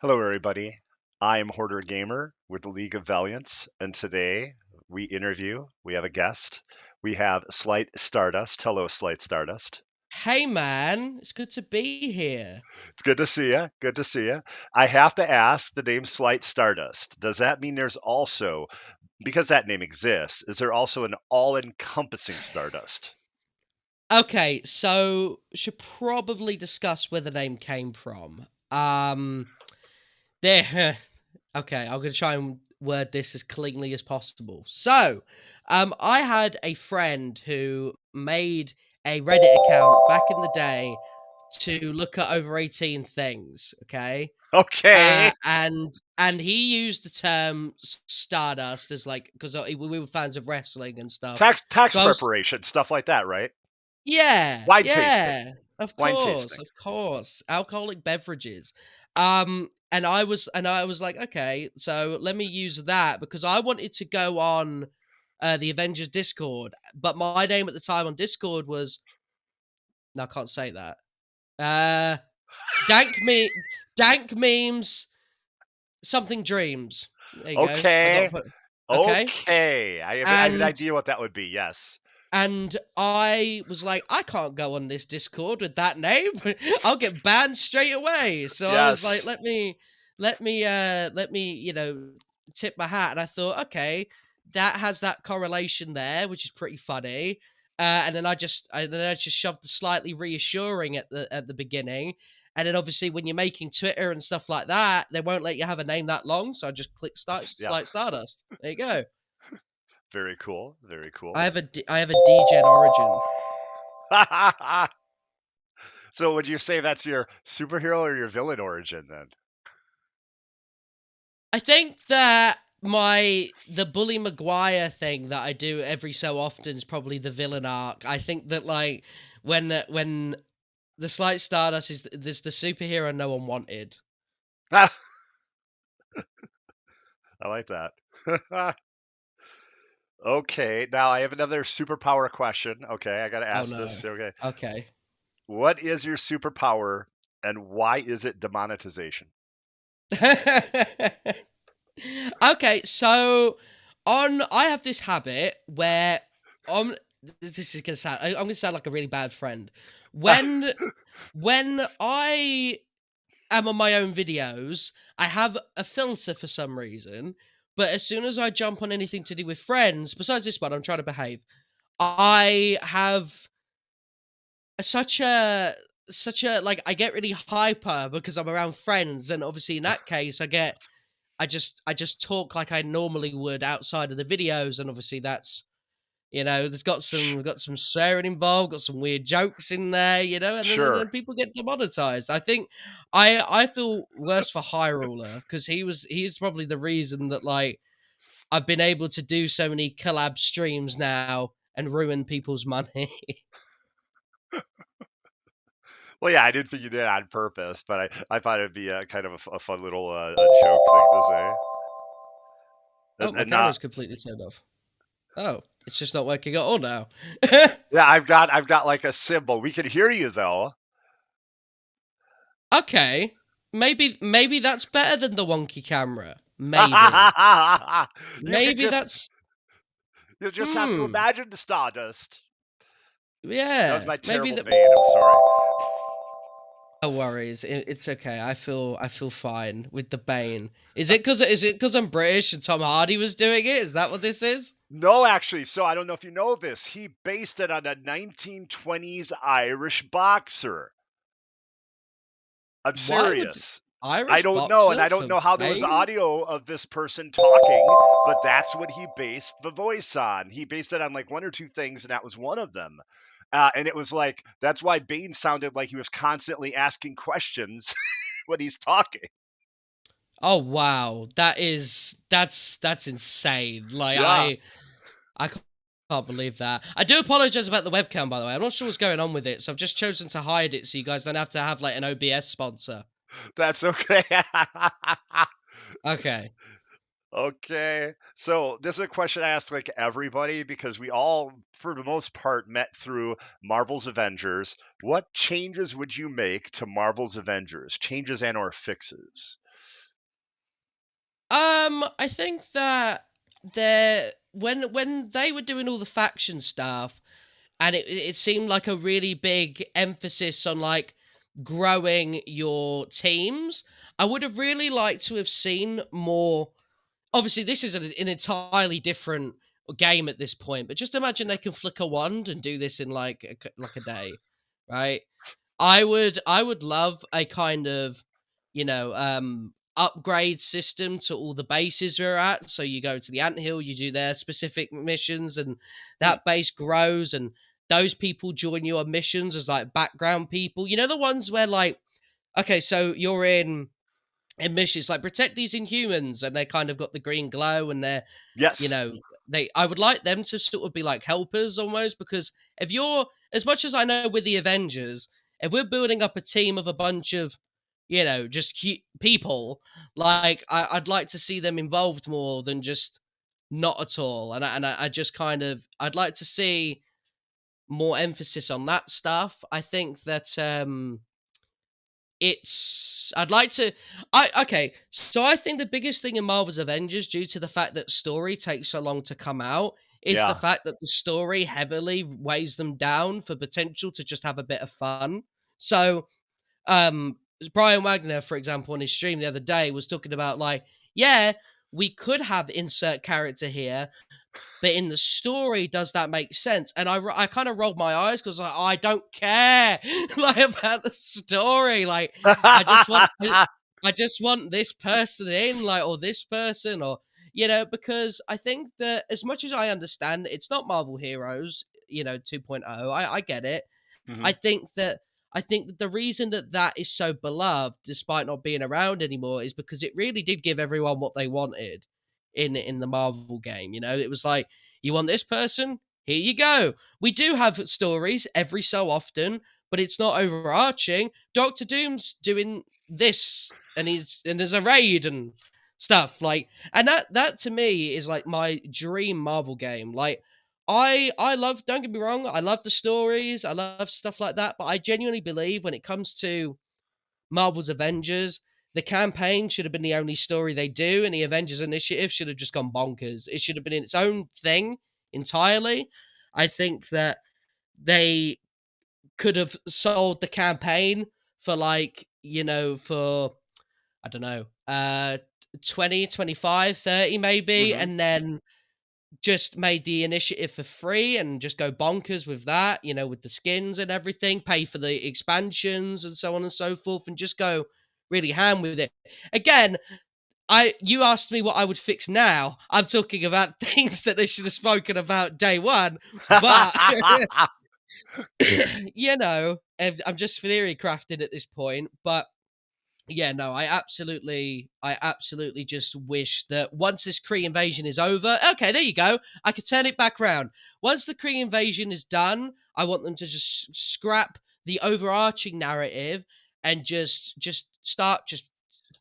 Hello, everybody. I am Hoarder Gamer with the League of Valiants, and today we have a guest. We have Slight Stardust. Hello, Slight Stardust. Hey man, it's good to be here. It's good to see you. Good to see you. I have to ask the name Slight Stardust. Does that mean there's also, because that name exists, is there also an all encompassing Stardust? Okay, so should probably discuss where the name came from. There. Okay, I'm gonna try and word this as cleanly as possible. So, I had a friend who made a Reddit account back in the day to look at over 18 things. Okay, Okay. and he used the term Stardust as like because we were fans of wrestling and stuff. Tax So I was preparation, stuff like that, right? Yeah, Wine tasting. yeah. Wine tasting. Of course. Alcoholic beverages. And I was like, okay, so let me use that because I wanted to go on the Avengers Discord, but my name at the time on Discord was no, I can't say that. Uh Dank me Dank memes something dreams. There you go. I got Okay. put okay. Okay. I have an And idea what that would be. Yes. And I was like, I can't go on this Discord with that name. I'll get banned straight away. So I was like, Yes. let me, tip my hat. And I thought, okay, that has that correlation there, which is pretty funny. And then I just shoved the slightly reassuring at the beginning. And then obviously when you're making Twitter and stuff like that, they won't let you have a name that long. So I just click Yeah. Slight Stardust. There you go. Very cool. Very cool. I have a DGen origin. So would you say that's your superhero or your villain origin then? I think that the Bully Maguire thing that I do every so often is probably the villain arc. I think that like when the Slight Stardust is this the superhero no one wanted. I like that. Okay, now I have another superpower question. Okay, I got to Oh ask no. this. Okay. Okay. What is your superpower and why is it demonetization? Okay, so on I have this habit where on this is gonna sound I'm gonna sound like a really bad friend. When when I am on my own videos, I have a filter for some reason, but as soon as I jump on anything to do with friends, besides this one, I'm trying to behave. I have such a like I get really hyper because I'm around friends, and obviously in that case, I just talk like I normally would outside of the videos, and obviously that's there's got some swearing involved, got some weird jokes in there, and then Sure. people get demonetized. I think I feel worse for High Ruler because he's probably the reason that like I've been able to do so many collab streams now and ruin people's money. Well, yeah, I didn't think you did it on purpose, but I thought it'd be a kind of a fun little a joke thing to say. Oh, And, my and not, camera's completely turned off. Oh, it's just not working at all now. yeah, I've got like a symbol. We can hear you though. Okay, maybe that's better than the wonky camera. Maybe. You could Maybe just that's you just have to hmm. imagine the Stardust. That was Yeah, my maybe terrible that. vein. I'm sorry. No worries, it's okay. I feel fine with the Bane. Is it because I'm British and Tom Hardy was doing it? Is that what this is? No, actually. So I don't know if you know this. He based it on a 1920s Irish boxer. I'm Why would serious. I Irish don't know, and boxer I don't for know how there was Bane? audio of this person talking, but that's what he based the voice on. He based it on like one or two things, and that was one of them. And it was like that's why Bane sounded like he was constantly asking questions when he's talking. Oh wow, that's insane. Like Yeah, I can't believe that. I do apologize about the webcam, by the way. I'm not sure what's going on with it, so I've just chosen to hide it so you guys don't have to have like an OBS sponsor. that's okay. Okay. Okay. So this is a question I ask like everybody because we all, for the most part, met through Marvel's Avengers. What changes would you make to Marvel's Avengers? Changes and or fixes? I think that they're when they were doing all the faction stuff, and it seemed like a really big emphasis on like growing your teams. I would have really liked to have seen more. Obviously, this is an entirely different game at this point, but just imagine they can flick a wand and do this in like like a day, right? I would love a kind of, upgrade system to all the bases we're at. So you go to the anthill, you do their specific missions, and Hmm. that base grows, and those people join you on missions as like background people. You know, the ones where like, okay, so you're in missions like protect these Inhumans, and they kind of got the green glow, and they're, you Yes. know, I would like them to sort of be like helpers almost, because if you're, as much as I know with the Avengers, if we're building up a team of a bunch of, just people, like I'd like to see them involved more than just not at all. And I just kind of, I'd like to see more emphasis on that stuff. I think that it's I'd like to I okay, so I think the biggest thing in Marvel's Avengers, due to the fact that story takes so long to come out, is the Yeah. fact that the story heavily weighs them down for potential to just have a bit of fun. So um Brian Wagner, for example, on his stream the other day was talking about like, yeah, we could have insert character here, but in the story, does that make sense? And I kind of rolled my eyes because I don't care like about the story. Like I just want I just want this person in, like, or this person, or because I think that as much as I understand it's not Marvel Heroes, 2.0, I get it. I Hmm. think that I think that the reason that that is so beloved, despite not being around anymore, is because it really did give everyone what they wanted in the Marvel game. It was like, you want this person, here you go. We do have stories every so often, but it's not overarching. Doctor Doom's doing this, and there's a raid and stuff like, and that to me is like my dream Marvel game. Like I love, don't get me wrong, I love the stories, I love stuff like that, but I genuinely believe when it comes to Marvel's Avengers, the campaign should have been the only story they do, and the Avengers Initiative should have just gone bonkers. It should have been in its own thing entirely. I think that they could have sold the campaign for like, for I don't know, 20, 25, 30 maybe, Hmm. and then just made the initiative for free and just go bonkers with that, with the skins and everything, pay for the expansions and so on and so forth, and just go really ham with it. Again, you asked me what I would fix now. I'm talking about things that they should have spoken about day one, but I'm just theory crafted at this point, but yeah, no, I absolutely just wish that once this Kree invasion is over, okay, there you go. I could turn it back round. Once the Kree invasion is done, I want them to just scrap the overarching narrative and just start just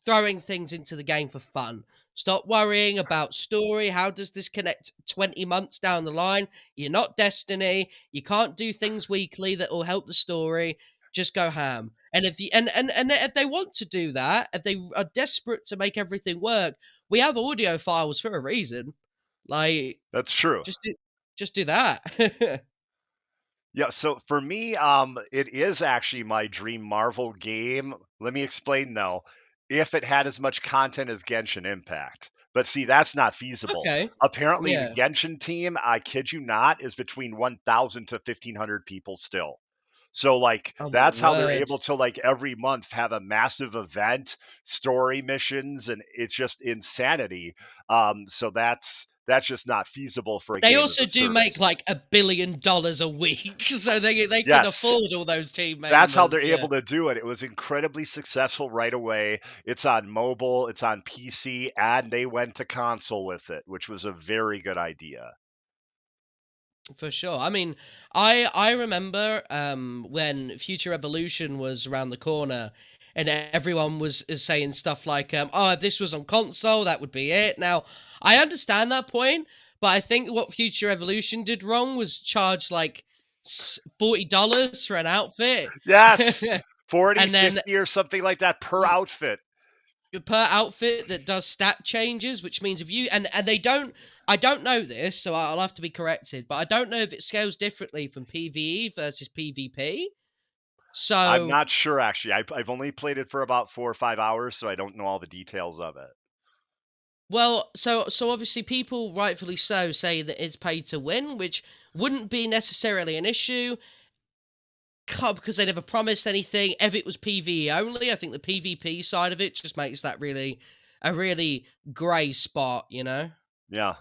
throwing things into the game for fun. Stop worrying about story. How does this connect 20 months down the line? You're not Destiny. You can't do things weekly that will help the story. Just go ham. And if and if they want to do that, if they are desperate to make everything work, we have audio files for a reason. Like That's true. just do just do that. Yeah, so for me, it is actually my dream Marvel game. Let me explain though. If it had as much content as Genshin Impact. But see, that's not feasible. Okay. Apparently, the Yeah. Genshin team, I kid you not, is between 1,000 to 1,500 people still. So like Oh my that's how they're word. able to like every month have a massive event, story missions, and it's just insanity. So that's just not feasible for a They game as also a do make service. like $1 billion a week, so they can Yes, afford all those team that's how they're members. Yeah, able to do it. It was incredibly successful right away. It's on mobile, it's on PC, and they went to console with it, which was a very good idea. for sure. I mean, I remember when Future Evolution was around the corner, and everyone was is saying stuff like, "Oh, if this was on console, that would be it." Now, I understand that point, but I think what Future Evolution did wrong was charge like $40 for an outfit, Yes, 40, and then 50, or something like that per outfit. per outfit that does stat changes, which means if you and they don't. I don't know this, so I'll have to be corrected. But I don't know if it scales differently from PVE versus PvP. I'm So not sure actually. I've only played it for about 4 or 5 hours, so I don't know all the details of it. well, so obviously people rightfully so say that it's pay to win, which wouldn't be necessarily an issue because they never promised anything. If it was PvE only, I think the PvP side of it just makes that really a really grey spot, you know? Yeah.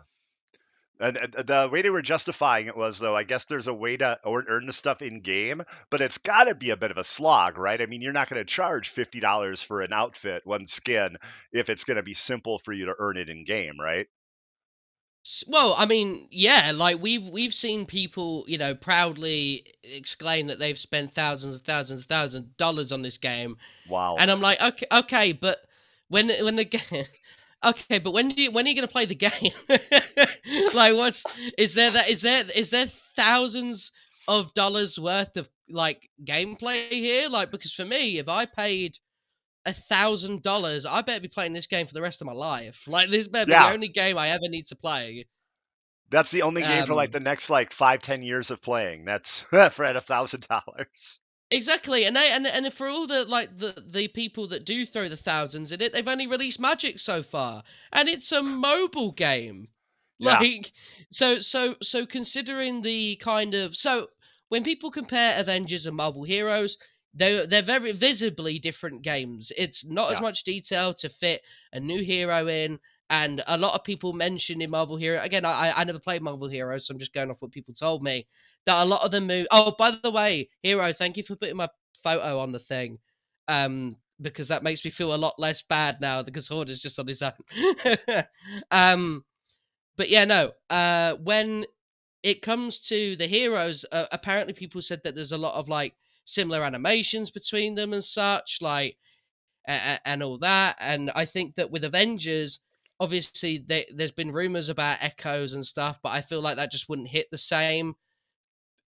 And the way they were justifying it was, though, I guess there's a way to earn the stuff in game, but it's got to be a bit of a slog, right? I mean, you're not going to charge $50 for an outfit, one skin, if it's going to be simple for you to earn it in game, right? Well, I mean, yeah, like we've seen people, you know, proudly exclaim that they've spent thousands and thousands and thousands of dollars on this game, Wow. and I'm like, okay, but when the game, okay, but when are you gonna play the game? Like, what's is there thousands of dollars worth of like gameplay here? Like, because for me, if I paid $1,000, I better be playing this game for the rest of my life. Like, this better be the Yeah, only game I ever need to play. that's the only game for like Um, the next like 5, 10 years of playing. That's for at $1,000. exactly, and for all the like the people that do throw the thousands in it, they've only released Magic so far, and it's a mobile game. Yeah, Like, so considering the kind of when people compare Avengers and Marvel Heroes, they're very visibly different games. It's not as yeah, much detail to fit a new hero in. And a lot of people mention in Marvel Hero again. I never played Marvel Heroes, so I'm just going off what people told me that a lot of them move. Oh, by the way, Hero, thank you for putting my photo on the thing, because that makes me feel a lot less bad now because Horder's just on his own. um, but yeah, no. When it comes to the heroes, apparently people said that there's a lot of like similar animations between them and such, like and all that. And I think that with Avengers, obviously there's been rumors about echoes and stuff, but I feel like that just wouldn't hit the same,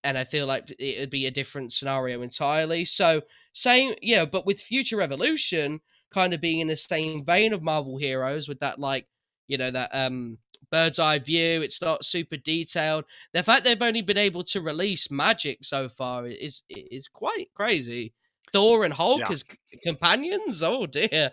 and I feel like it'd be a different scenario entirely. So same, yeah, but with Future Revolution kind of being in the same vein of Marvel Heroes with that like, that bird's eye view, it's not super detailed. The fact they've only been able to release magic so far is quite crazy. Thor and Hulk yeah. as companions? Oh dear.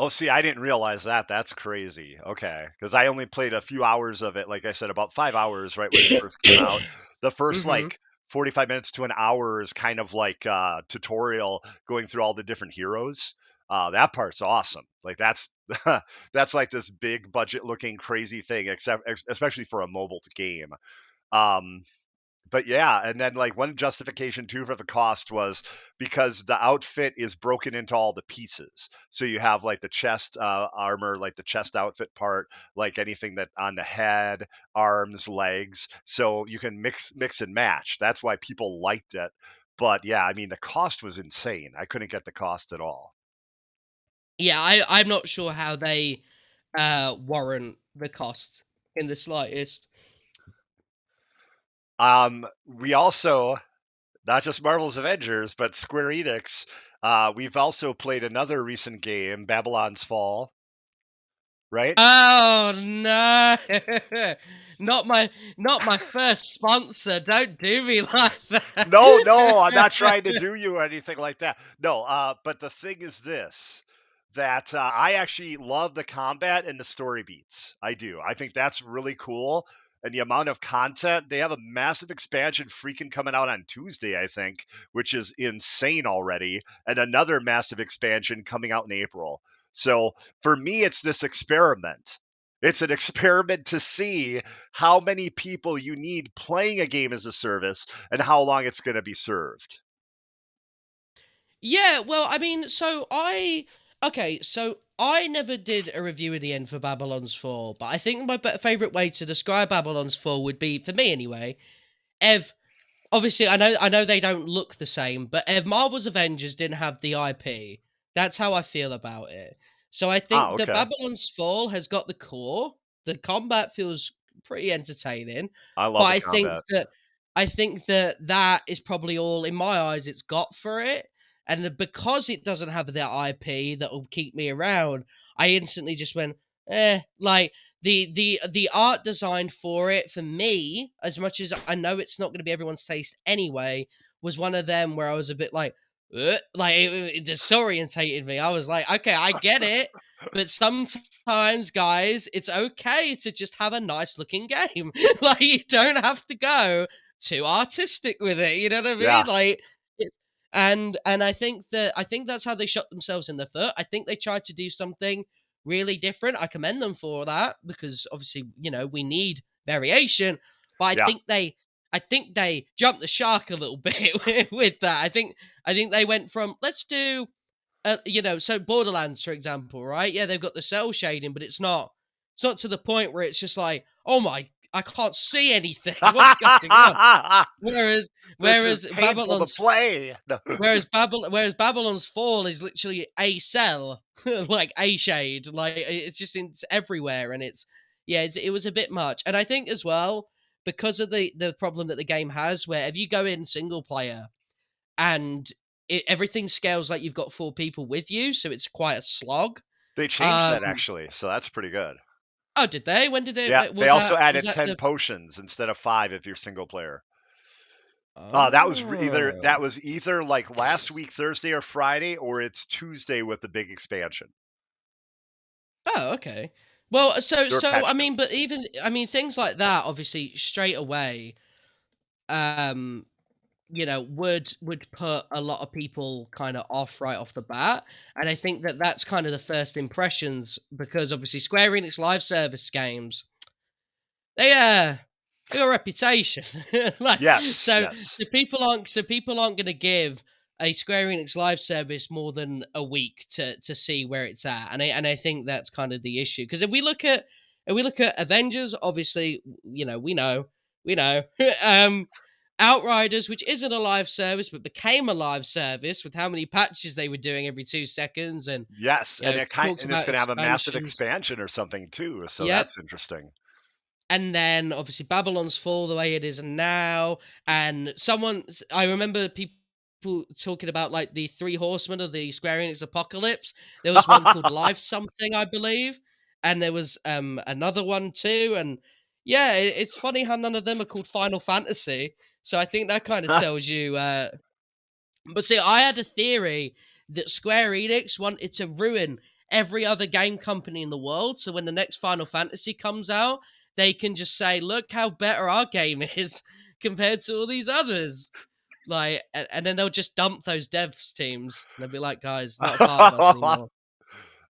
Oh, see, I didn't realize that. That's crazy. Okay, because I only played a few hours of it. Like I said, about 5 hours right when it first came out. The first hmm like 45 minutes to an hour is kind of like tutorial going through all the different heroes. That part's awesome. Like that's like this big budget looking crazy thing, especially for a mobile game. Um, but yeah, and then like one justification too for the cost was because the outfit is broken into all the pieces. So you have like the chest armor, like the chest outfit part, like anything that on the head, arms, legs. So you can mix and match. That's why people liked it. But yeah, I mean the cost was insane. I couldn't get the cost at all. Yeah, I'm not sure how they warrant the cost in the slightest. We also not just Marvel's Avengers, but Square Enix. We've also played another recent game, Babylon's Fall, right? Oh no! not my not my first sponsor. Don't do me like No, no, I'm not that. trying to do you or anything like that. No, but the thing is this, that I actually love the combat and the story beats. I do. I think that's really cool. And the amount of content, they have a massive expansion freaking coming out on Tuesday, I think, which is insane already. And another massive expansion coming out in April. So for me, it's this experiment. It's an experiment to see how many people you need playing a game as a service and how long it's going to be served. Yeah, well, I mean, so I never did a review in the end for Babylon's Fall, but I think my favorite way to describe Babylon's Fall would be, for me anyway, if obviously I know they don't look the same, but if Marvel's Avengers didn't have the IP, that's how I feel about it. So I Ah, think that okay. Babylon's Fall has got the core. The combat feels pretty entertaining, I but love the combat. I think that that is probably all in my eyes it's got for it. and because it doesn't have that IP that will keep me around, I instantly just went, like the art design for it for me, as much as I know it's not going to be everyone's taste anyway, was one of them where I was a bit like, like it disorientated me. I was like, okay, I get it, but sometimes, guys, it's okay to just have a nice looking game. Like you don't have to go too artistic with it. You know what I Yeah. mean? Like, and I think that's how they shot themselves in the foot. I think they tried to do something really different. I commend them for that because obviously, we need variation. But Yeah. I think they jumped the shark a little bit with that. I think they went from let's do so Borderlands, for example, right? Yeah, they've got the cell shading, but it's not to the point where it's just like, oh my, I can't see anything. What's going on? Whereas This is whereas painful to Babylon's play. No. Whereas Babylon's Fall is literally a cell, like a shade, like it's everywhere, and it was a bit much. And I think as well because of the problem that the game has, where if you go in single player and everything scales like you've got 4 people with you, so it's quite a slog. They changed Um, that actually, so that's pretty good. oh, did they? When did Yeah, it? they Was also that added 10 the? potions instead of 5 if you're single player. That Oh, was either like last week Thursday or Friday, or it's Tuesday with the big expansion. oh, okay. Well, so They're so I patched it. mean, but even things like that, obviously, straight away, um, would put a lot of people kind of off right off the bat. And I think that that's kind of the first impressions because obviously Square Enix live service games, they they got a reputation. Like Yes, so yes. so people aren't going to give a Square Enix live service more than a week to see where it's at. And I think that's kind of the issue because if we look at Avengers, obviously, we know Outriders, which isn't a live service but became a live service with how many patches they were doing every 2 seconds, and Yes, and talks it's about gonna have a massive expansions. expansion or something too, so Yep. that's interesting. And then obviously Babylon's Fall the way it is now. And I remember people talking about like the 3 horsemen of the Square Enix apocalypse. There was one called Life Something, I believe. And there was another one too. And yeah, it's funny how none of them are called Final Fantasy. So I think that kind of tells you but see, I had a theory that Square Enix wanted to ruin every other game company in the world. So when the next Final Fantasy comes out, they can just say, look how better our game is compared to all these others. Like, and then they'll just dump those devs teams. And they'll be like, guys, not a part of us anymore.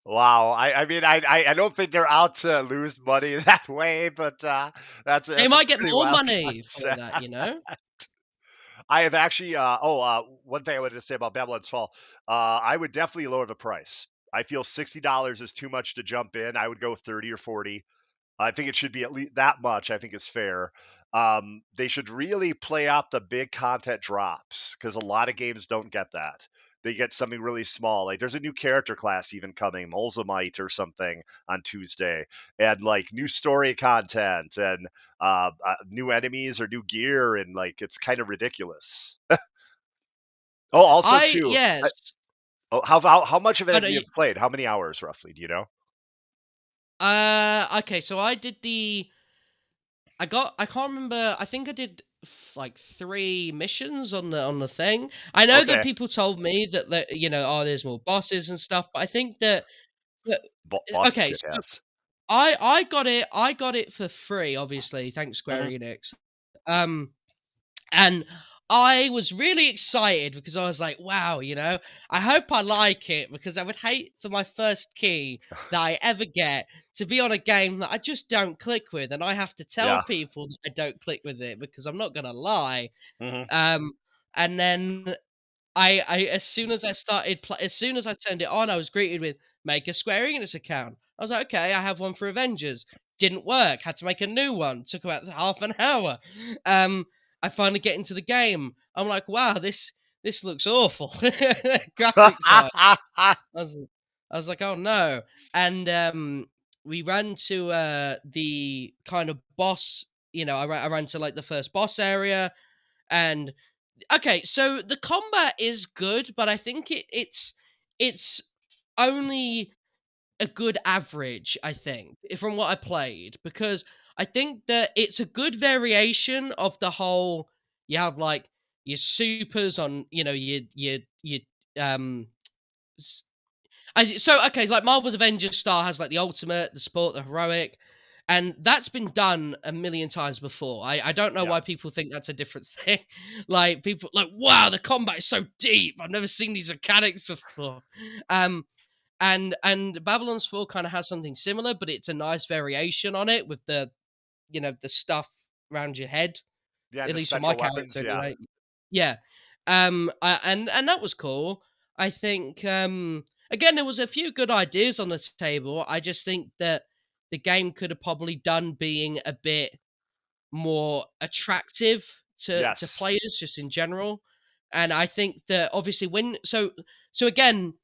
Wow, I mean, I don't think they're out to lose money that way, but, They that's a might get pretty more wild money for concept. that. I have actually, one thing I wanted to say about Babylon's Fall, I would definitely lower the price. I feel $60 is too much to jump in. I would go 30 or 40. I think it should be at least that much. I think is fair. They should really play out the big content drops because a lot of games don't get that. They get something really small. Like there's a new character class even coming, Molzamite or something on Tuesday, and like new story content and new enemies or new gear, and like it's kind of ridiculous. Oh, also too. Yes. Oh, how much of it I have know. you played? How many hours roughly? Do you know? Okay, so I did I can't remember. I think I did like 3 missions on the thing. I know that Okay, people told me that oh, there's more bosses and stuff, but I think that Boston okay, shit. so Yes. I got it for free, obviously, thanks Square Hmm. Enix. Um, and I was really excited because I was like, wow, I hope I like it because I would hate for my first key that I ever get to be on a game that I just don't click with. And I have to tell Yeah. people that I don't click with it because I'm not going to lie. Hmm. Um, and then as soon as as soon as I turned it on, I was greeted with make a Square Enix account. I was like, okay, I have one for Avengers. Didn't work. Had to make a new one. Took about half an hour. Um, I finally get into the game. I'm like, wow, this looks awful. Graphics wise, I was I was like, oh no. And we ran to the kind of boss. I ran to like the first boss area, and Okay, so the combat is good, but I think it's only a good average, I think, from what I played, because I think that it's a good variation of the whole. You have like your supers on, your um. So okay, like Marvel's Avengers Star has like the ultimate, the support, the heroic, and that's been done a million times before. I don't know Yeah. why people think that's a different thing. Like people like, wow, the combat is so deep. I've never seen these mechanics before. Um, and Babylon's Fall kind of has something similar, but it's a nice variation on it with the stuff around your head, Yeah, and at the least for my special weapons, character yeah. anyway. Yeah. And that was cool. I think again there was a few good ideas on the table. I just think that the game could have probably done being a bit more attractive to Yes. players just in general. And I think that obviously so again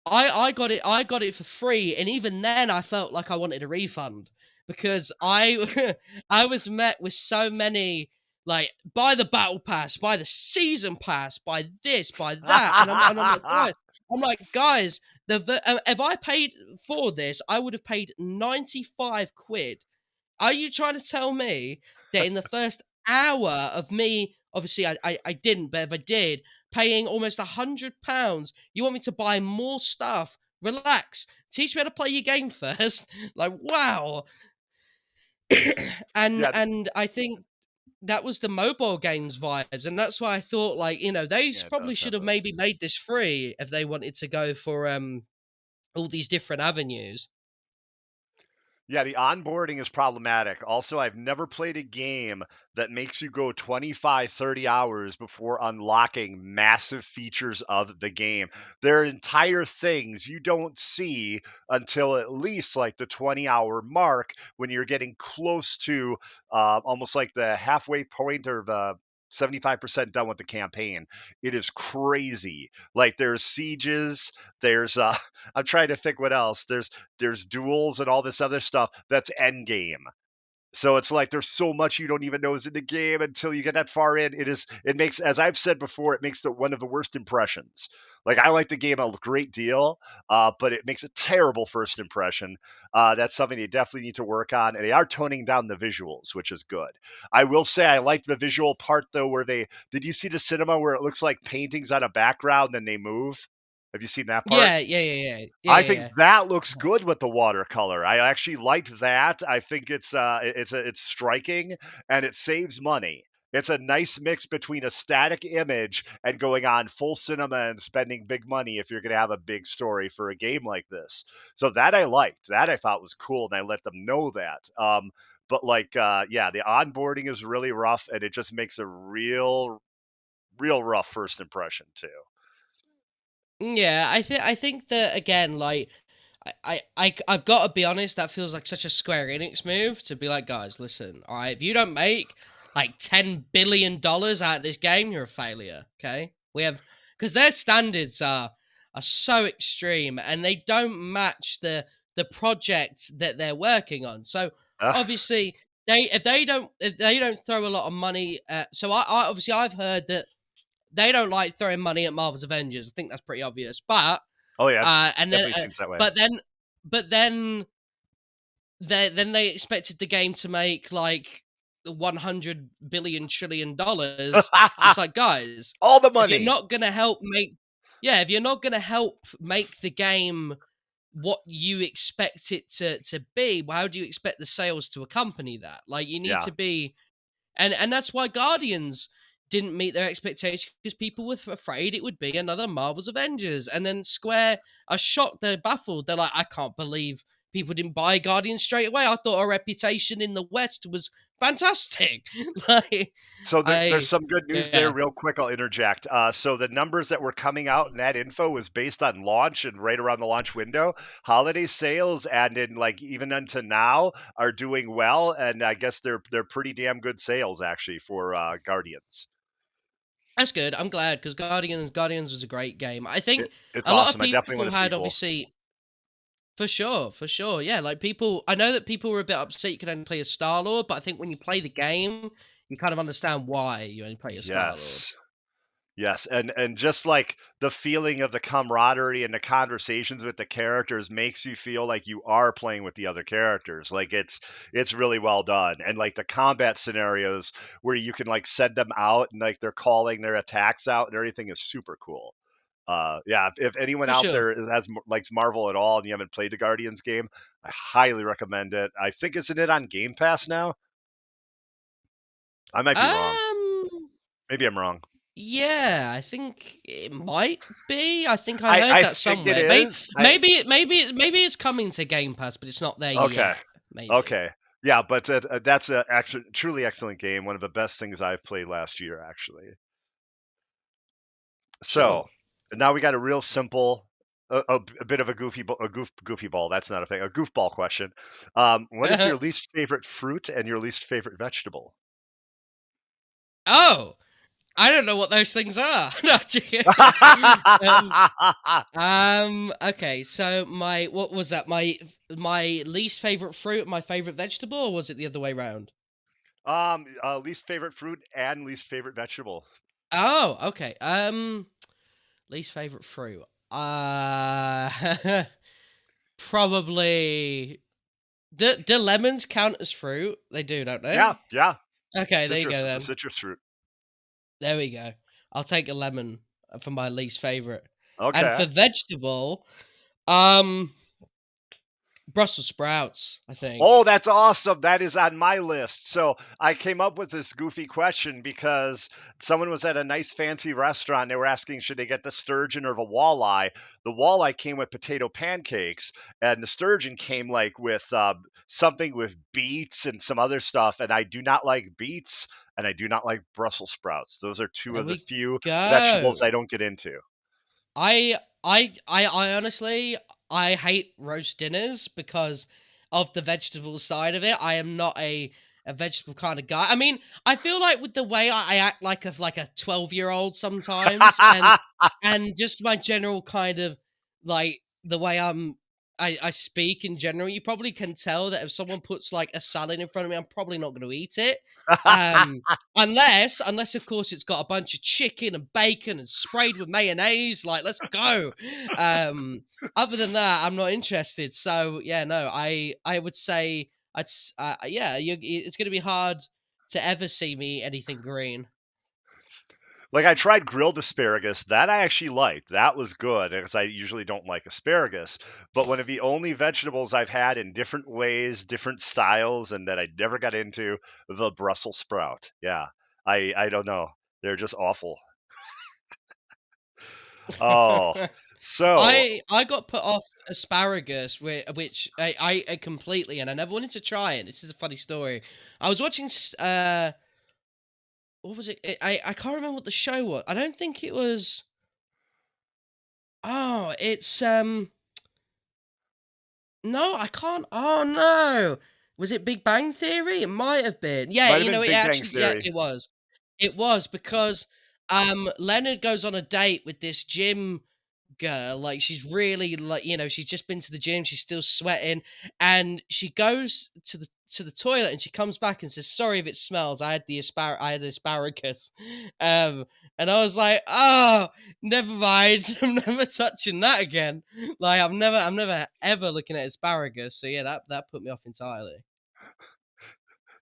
I got it for free, and even then I felt like I wanted a refund because I I was met with so many like buy the battle pass, buy the season pass, buy this, buy that, and I'm like guys, if I paid for this, I would have paid 95 quid. Are you trying to tell me that in the first hour of me, obviously I didn't, but if I did, paying almost £100, you want me to buy more stuff? Relax. Teach me how to play your game first. Like, wow. and Yeah, and I think that was the mobile games vibes, and that's why I thought like, they yeah, it probably does should have have those. maybe made this free if they wanted to go for all these different avenues. Yeah, the onboarding is problematic. Also, I've never played a game that makes you go 25, 30 hours before unlocking massive features of the game. There are entire things you don't see until at least like the 20-hour mark when you're getting close to almost like the halfway point or the 75% done with the campaign. It is crazy. Like there's sieges, there's I'm trying to think what else. There's duels and all this other stuff that's end game. So it's like there's so much you don't even know is in the game until you get that far in. It makes, as I've said before, it makes one of the worst impressions. Like I like the game a great deal, but it makes a terrible first impression. That's something you definitely need to work on, and they are toning down the visuals, which is good. I will say I like the visual part though, where they did you see the cinema where it looks like paintings on a background and they move? Have you seen that part? Yeah, yeah, yeah, yeah, yeah, I yeah, think yeah. that looks good with the watercolor. I actually liked that. I think it's striking and it saves money. It's a nice mix between a static image and going on full cinema and spending big money if you're going to have a big story for a game like this. So that I liked. That I thought was cool, and I let them know that. But like, yeah, the onboarding is really rough, and it just makes a real rough first impression too. Yeah, I think that again, like I've got to be honest. That feels like such a Square Enix move to be like, guys, listen, all right, if you don't make like $10 billion out of this game, you're a failure. Okay, we have because their standards are so extreme, and they don't match the projects that they're working on. So obviously, if they don't throw a lot of money. So I obviously I've heard that they don't like throwing money at Marvel's Avengers. I think that's pretty obvious. But Oh yeah, and then definitely seems that way. but then but then they expected the game to make like 100 billion trillion dollars. It's like, guys, All the if you're money. not gonna help make yeah, if you're not gonna help make the game what you expect it to be, well, how do you expect the sales to accompany that? Like, you need Yeah. to be and that's why Guardians didn't meet their expectations because people were afraid it would be another Marvel's Avengers. And then Square are shocked, they're baffled. They're like, I can't believe people didn't buy Guardians straight away. I thought our reputation in the West was fantastic. like, So there's I, some good news there. yeah, Real quick, I'll interject. So the numbers that were coming out in that info was based on launch and right around the launch window. Holiday sales and in like even unto now are doing well, and I guess they're pretty damn good sales actually for Guardians. that's good. I'm glad because Guardians was a great game. I It, think it's a lot of awesome. I definitely want people a had sequel. obviously for sure, yeah. Like people, I know that people were a bit upset you could only play as Star Lord, but I think when you play the game, you kind of understand why you only play as Star Lord. Yes. Yes, and just like the feeling of the camaraderie and the conversations with the characters makes you feel like you are playing with the other characters. Like it's really well done. And like the combat scenarios where you can like send them out and like they're calling their attacks out and everything is super cool. Yeah, if anyone For out sure. there likes Marvel at all and you haven't played the Guardians game, I highly recommend it. I think isn't it on Game Pass now? I might be wrong. Um, Maybe I'm wrong. yeah, I think it might be. I think I I heard I that think it somewhere. is. Maybe it's coming to Game Pass, but it's not there Okay. yet. Maybe. Okay. Yeah, but that's a actually truly excellent game. One of the best things I've played last year, actually. So Sure. now we got a real simple, a bit of a goofy ball. That's not a thing. A goofball question. What is your least favorite fruit and your least favorite vegetable? Oh, I don't know what those things are. No, um, okay, so what was that? My least favorite fruit, my favorite vegetable, or was it the other way around? Least favorite fruit and least favorite vegetable. Oh, okay. Least favorite fruit. Uh, probably. Do lemons count as fruit? They do, don't Yeah, they? yeah. Okay, there you go Citrus. It's a then. citrus fruit. There we go. I'll take a lemon for my least favorite. And for Okay. vegetable, um, Brussels sprouts. I think. Oh, that's awesome. That is on my list. So I came up with this goofy question because someone was at a nice fancy restaurant. They were asking, should they get the sturgeon or the walleye? The walleye came with potato pancakes, and the sturgeon came like with something with beets and some other stuff. And I do not like beets, and I do not like Brussels sprouts. Those are two There of the we few vegetables go. I don't get into. I honestly I hate roast dinners because of the vegetable side of it. I am not a vegetable kind of guy. I mean, I feel like with the way I act like a 12-year-old sometimes, and just my general kind of like the way I speak in general, you probably can tell that if someone puts like a salad in front of me, I'm probably not going to eat it. Um, unless of course it's got a bunch of chicken and bacon and sprayed with mayonnaise, like let's go. Um, other than that, I'm not interested. So yeah, no, I would say yeah, it's going to be hard to ever see me anything green. Like I tried grilled asparagus, that I actually liked. That was good because I usually don't like asparagus. But one of the only vegetables I've had in different ways, different styles, and that I never got into, the Brussels sprout. Yeah, I don't know. They're just awful. Oh, so I got put off asparagus, which I completely, and I never wanted to try it. This is a funny story. I was watching what was it? I can't remember what the show was. I don't think it was. Oh, it's no, I can't. Oh no, was it Big Bang Theory? It might have been. Yeah, might have you been know, it Big Bang actually, yeah, Theory. it was. It was because Leonard goes on a date with this gym girl. Like she's really like she's just been to the gym. She's still sweating, and she goes to the toilet and she comes back and says, "Sorry if it smells. I had the asparagus." Um, and I was like, "Oh, never mind. I'm never touching that again." Like I'm never ever looking at asparagus. So yeah, that put me off entirely.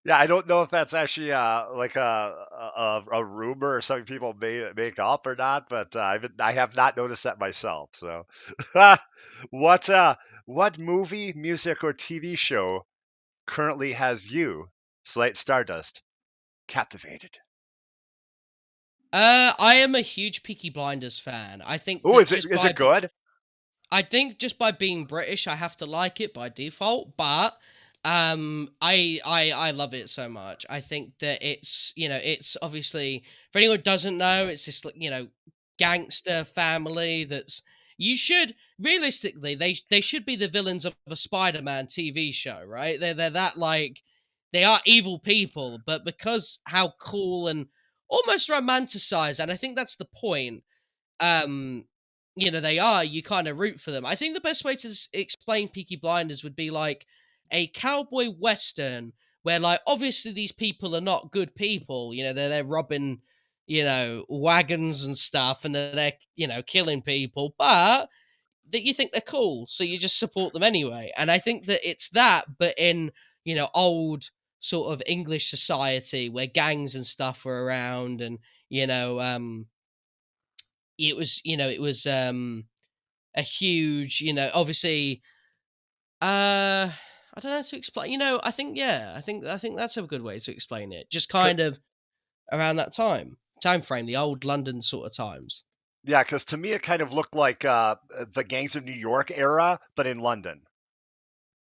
Yeah, I don't know if that's actually like a rumor or something people may make up or not, but I have not noticed that myself. So, what what movie, music, or TV show currently has you, Slight Stardust, captivated? I am a huge Peaky Blinders fan. I think Oh, that is it good? I think just by being British, I have to like it by default. But I love it so much. I think that it's it's obviously for anyone who doesn't know, it's this like, gangster family that's you should realistically they should be the villains of a Spider-Man TV show, right? They're that like they are evil people, but because how cool and almost romanticized, and I think that's the point um they are, you kind of root for them. I think the best way to explain Peaky Blinders would be like a cowboy western where like obviously these people are not good people, they're robbing wagons and stuff, and they're killing people, but that you think they're cool, so you just support them anyway. And I think that it's that, but in old sort of English society where gangs and stuff were around, and you know, it was a huge, obviously, I don't know how to explain. I think, yeah, I think that's a good way to explain it. Just kind of around that time frame, the old London sort of times. Yeah, because to me it kind of looked like the Gangs of New York era, but in London.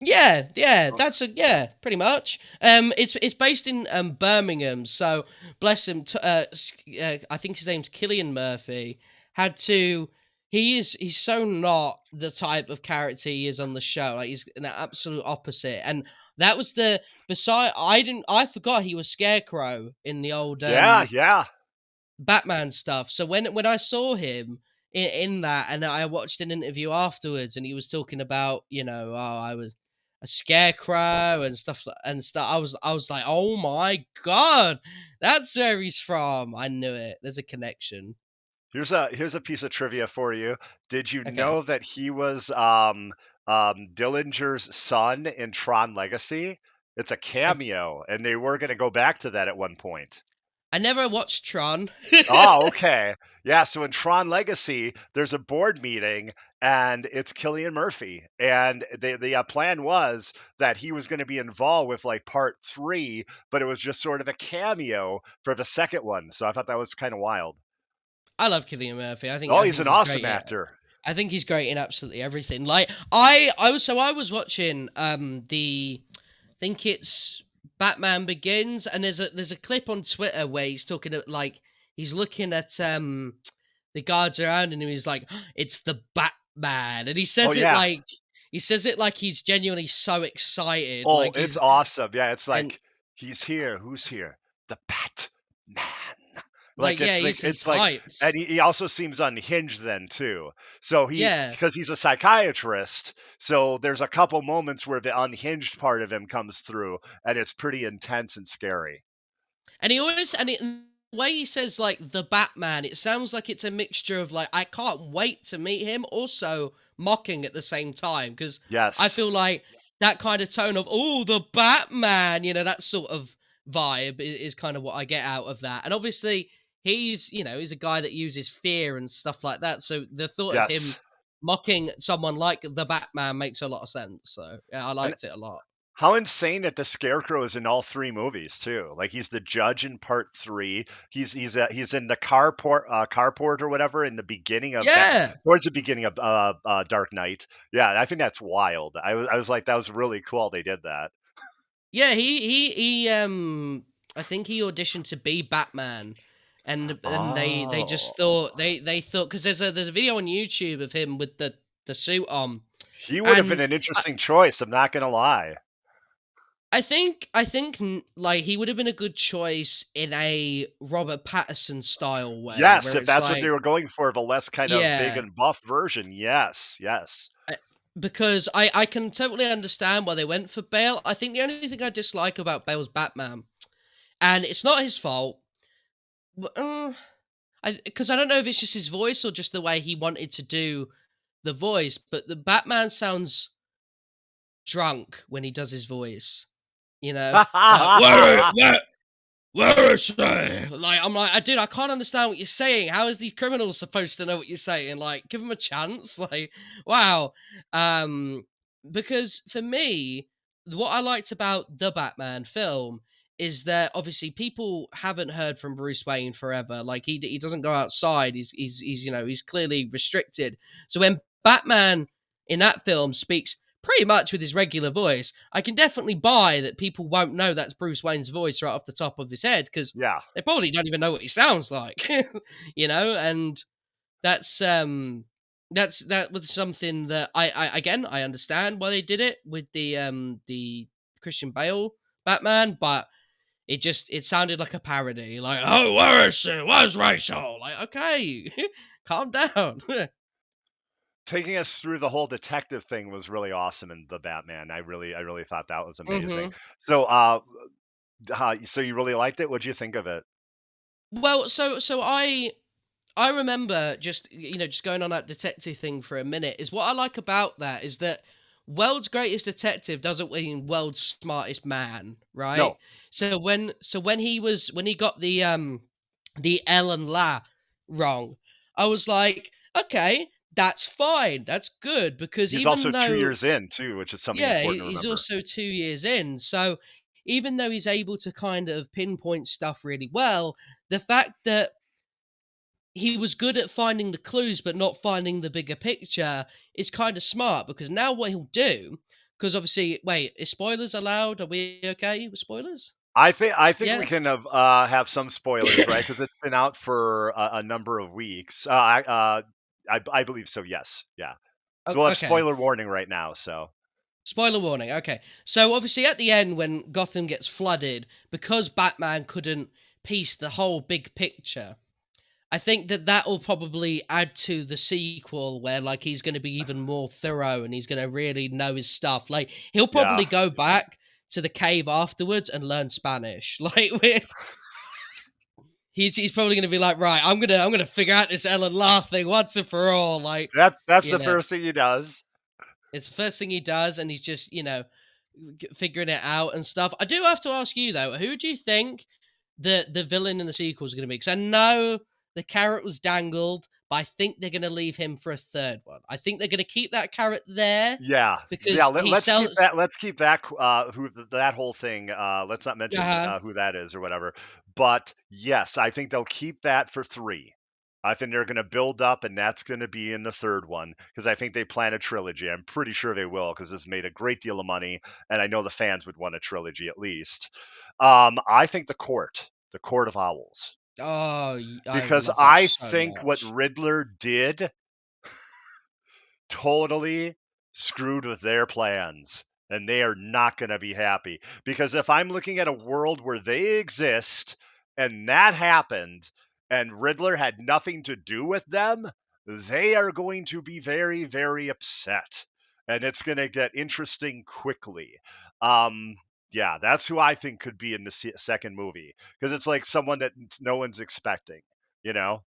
Yeah, yeah, Oh, pretty much. It's based in Birmingham, so bless him. I think his name's Killian Murphy. Had to. He's so not the type of character he is on the show. Like, he's an absolute opposite, and that was the beside. I forgot he was Scarecrow in the old yeah, yeah. Batman stuff. So when I saw him in that, and I watched an interview afterwards, and he was talking about, oh, I was a scarecrow and stuff. I was like, oh my god, that's where he's from. I knew it. There's a connection. Here's a piece of trivia for you. Did you Okay. know that he was Dillinger's son in Tron Legacy? It's a I cameo, and they were going to go back to that at one point. I never watched Tron. Oh, okay. Yeah, so in Tron Legacy, there's a board meeting and it's Killian Murphy. And the plan was that he was going to be involved with like part 3, but it was just sort of a cameo for the second one. So I thought that was kind of wild. I love Killian Murphy. I think Oh, I he's think an he's awesome great. Yeah. actor. I think he's great in absolutely everything. Like, I was watching the I think it's Batman Begins, and there's a clip on Twitter where he's talking like he's looking at the guards around, and he's like, it's the Batman, and Oh, yeah. he says it like he's genuinely so excited, Oh, like it's he's awesome. Yeah, it's and like he's here. Who's here? The Batman. like, Like yeah, he's it's like, and hyped. he also seems unhinged then too. So Yeah. because he's a psychiatrist, so there's a couple moments where the unhinged part of him comes through, and it's pretty intense and scary. And he always and the way he says like the Batman, it sounds like it's a mixture of like I can't wait to meet him, also mocking at the same time, because I Yes, feel like that kind of tone of oh the Batman, that sort of vibe is kind of what I get out of that. And obviously he's a guy that uses fear and stuff like that. So the thought of him yes. mocking someone like the Batman makes a lot of sense. So yeah, I And liked it a lot. how insane that the Scarecrow is in all 3 movies too. Like he's the judge in part 3. He's in the carport or whatever in the beginning of Yeah. towards the beginning of Dark Knight. Yeah, I think that's wild. I was like that was really cool they did that. Yeah, he I think he auditioned to be Batman, and they just Oh, they thought, because there's a video on YouTube of him with the suit on, he would have been and an I, interesting choice. I'm not gonna lie. I think like he would have been a good choice in a Robert Patterson style way, Yes, where if it's that's what they like, were going for, the less kind of big yeah, and buff version. Yes, yes. I- because I can totally understand why they went for Bale. I think the only thing I dislike about Bale's Batman, and it's not his fault, but, because I don't know if it's just his voice or just the way he wanted to do the voice, but the Batman sounds drunk when he does his voice. Like, where is she? Like, I'm like, dude, I can't understand what you're saying. How is these criminals supposed to know what you're saying? Like, give them a chance. Like, wow. Um, because for me, what I liked about the Batman film is that obviously people haven't heard from Bruce Wayne forever. Like, he doesn't go outside. He's clearly restricted. So when Batman in that film speaks pretty much with his regular voice, I can definitely buy that people won't know that's Bruce Wayne's voice right off the top of his head, because Yeah. they probably don't even know what he sounds like, and that's that was something that I again I understand why they did it with the Christian Bale Batman, but it sounded like a parody, like, oh, where is she? Where's Rachel? Like, okay, calm down. Taking us through the whole detective thing was really awesome in the Batman. I really thought that was amazing. hmm So, so you really liked it? What'd you think of it? Well, so I remember just just going on that detective thing for a minute. Is what I like about that is that world's greatest detective doesn't mean world's smartest man, right? No, So when he got the L and La wrong, I was like, okay, that's fine, that's good because he's also even 2 though years in too, which is something yeah, important to he's remember. also 2 years in, so even though he's able to kind of pinpoint stuff really well, the fact that he was good at finding the clues but not finding the bigger picture is kind of smart because now what he'll do, because obviously, wait, is spoilers allowed? Are we okay with spoilers? I think we Yeah. can have some spoilers, right? Because it's been out for a number of weeks. I believe so. Yes, yeah. So we'll have Okay. spoiler warning right now. So Spoiler warning. Okay. So obviously at the end when Gotham gets flooded because Batman couldn't piece the whole big picture, I think that that will probably add to the sequel where like he's going to be even more thorough and he's going to really know his stuff. Like he'll yeah, probably go back to the cave afterwards and learn Spanish. Like he's probably going to be like, right, I'm gonna figure out this Ellen La thing once and for all. Like that's you the know, first thing he does. it's the first thing he does, and he's just figuring it out and stuff. I do have to ask you though, who do you think the villain in the sequel is going to be? Because I know the carrot was dangled, but I think they're going to leave him for a third one. I think they're going to keep that carrot there Yeah, yeah. because he Let's keep sells. that. Let's keep that. That whole thing. Let's not mention Uh who that is or whatever. But yes, I think they'll keep that for three. I think they're going to build up, and that's going to be in the third one because I think they plan a trilogy. I'm pretty sure they will because this made a great deal of money, and I know the fans would want a trilogy at least. I think the Court of Owls, oh, I because love that I so think what much. Riddler did totally screwed with their plans and they are not going to be happy because if I'm looking at a world where they exist and that happened and Riddler had nothing to do with them, they are going to be very, very upset and it's going to get interesting quickly. Um, yeah, that's who I think could be in the second movie because it's like someone that no one's expecting, you know?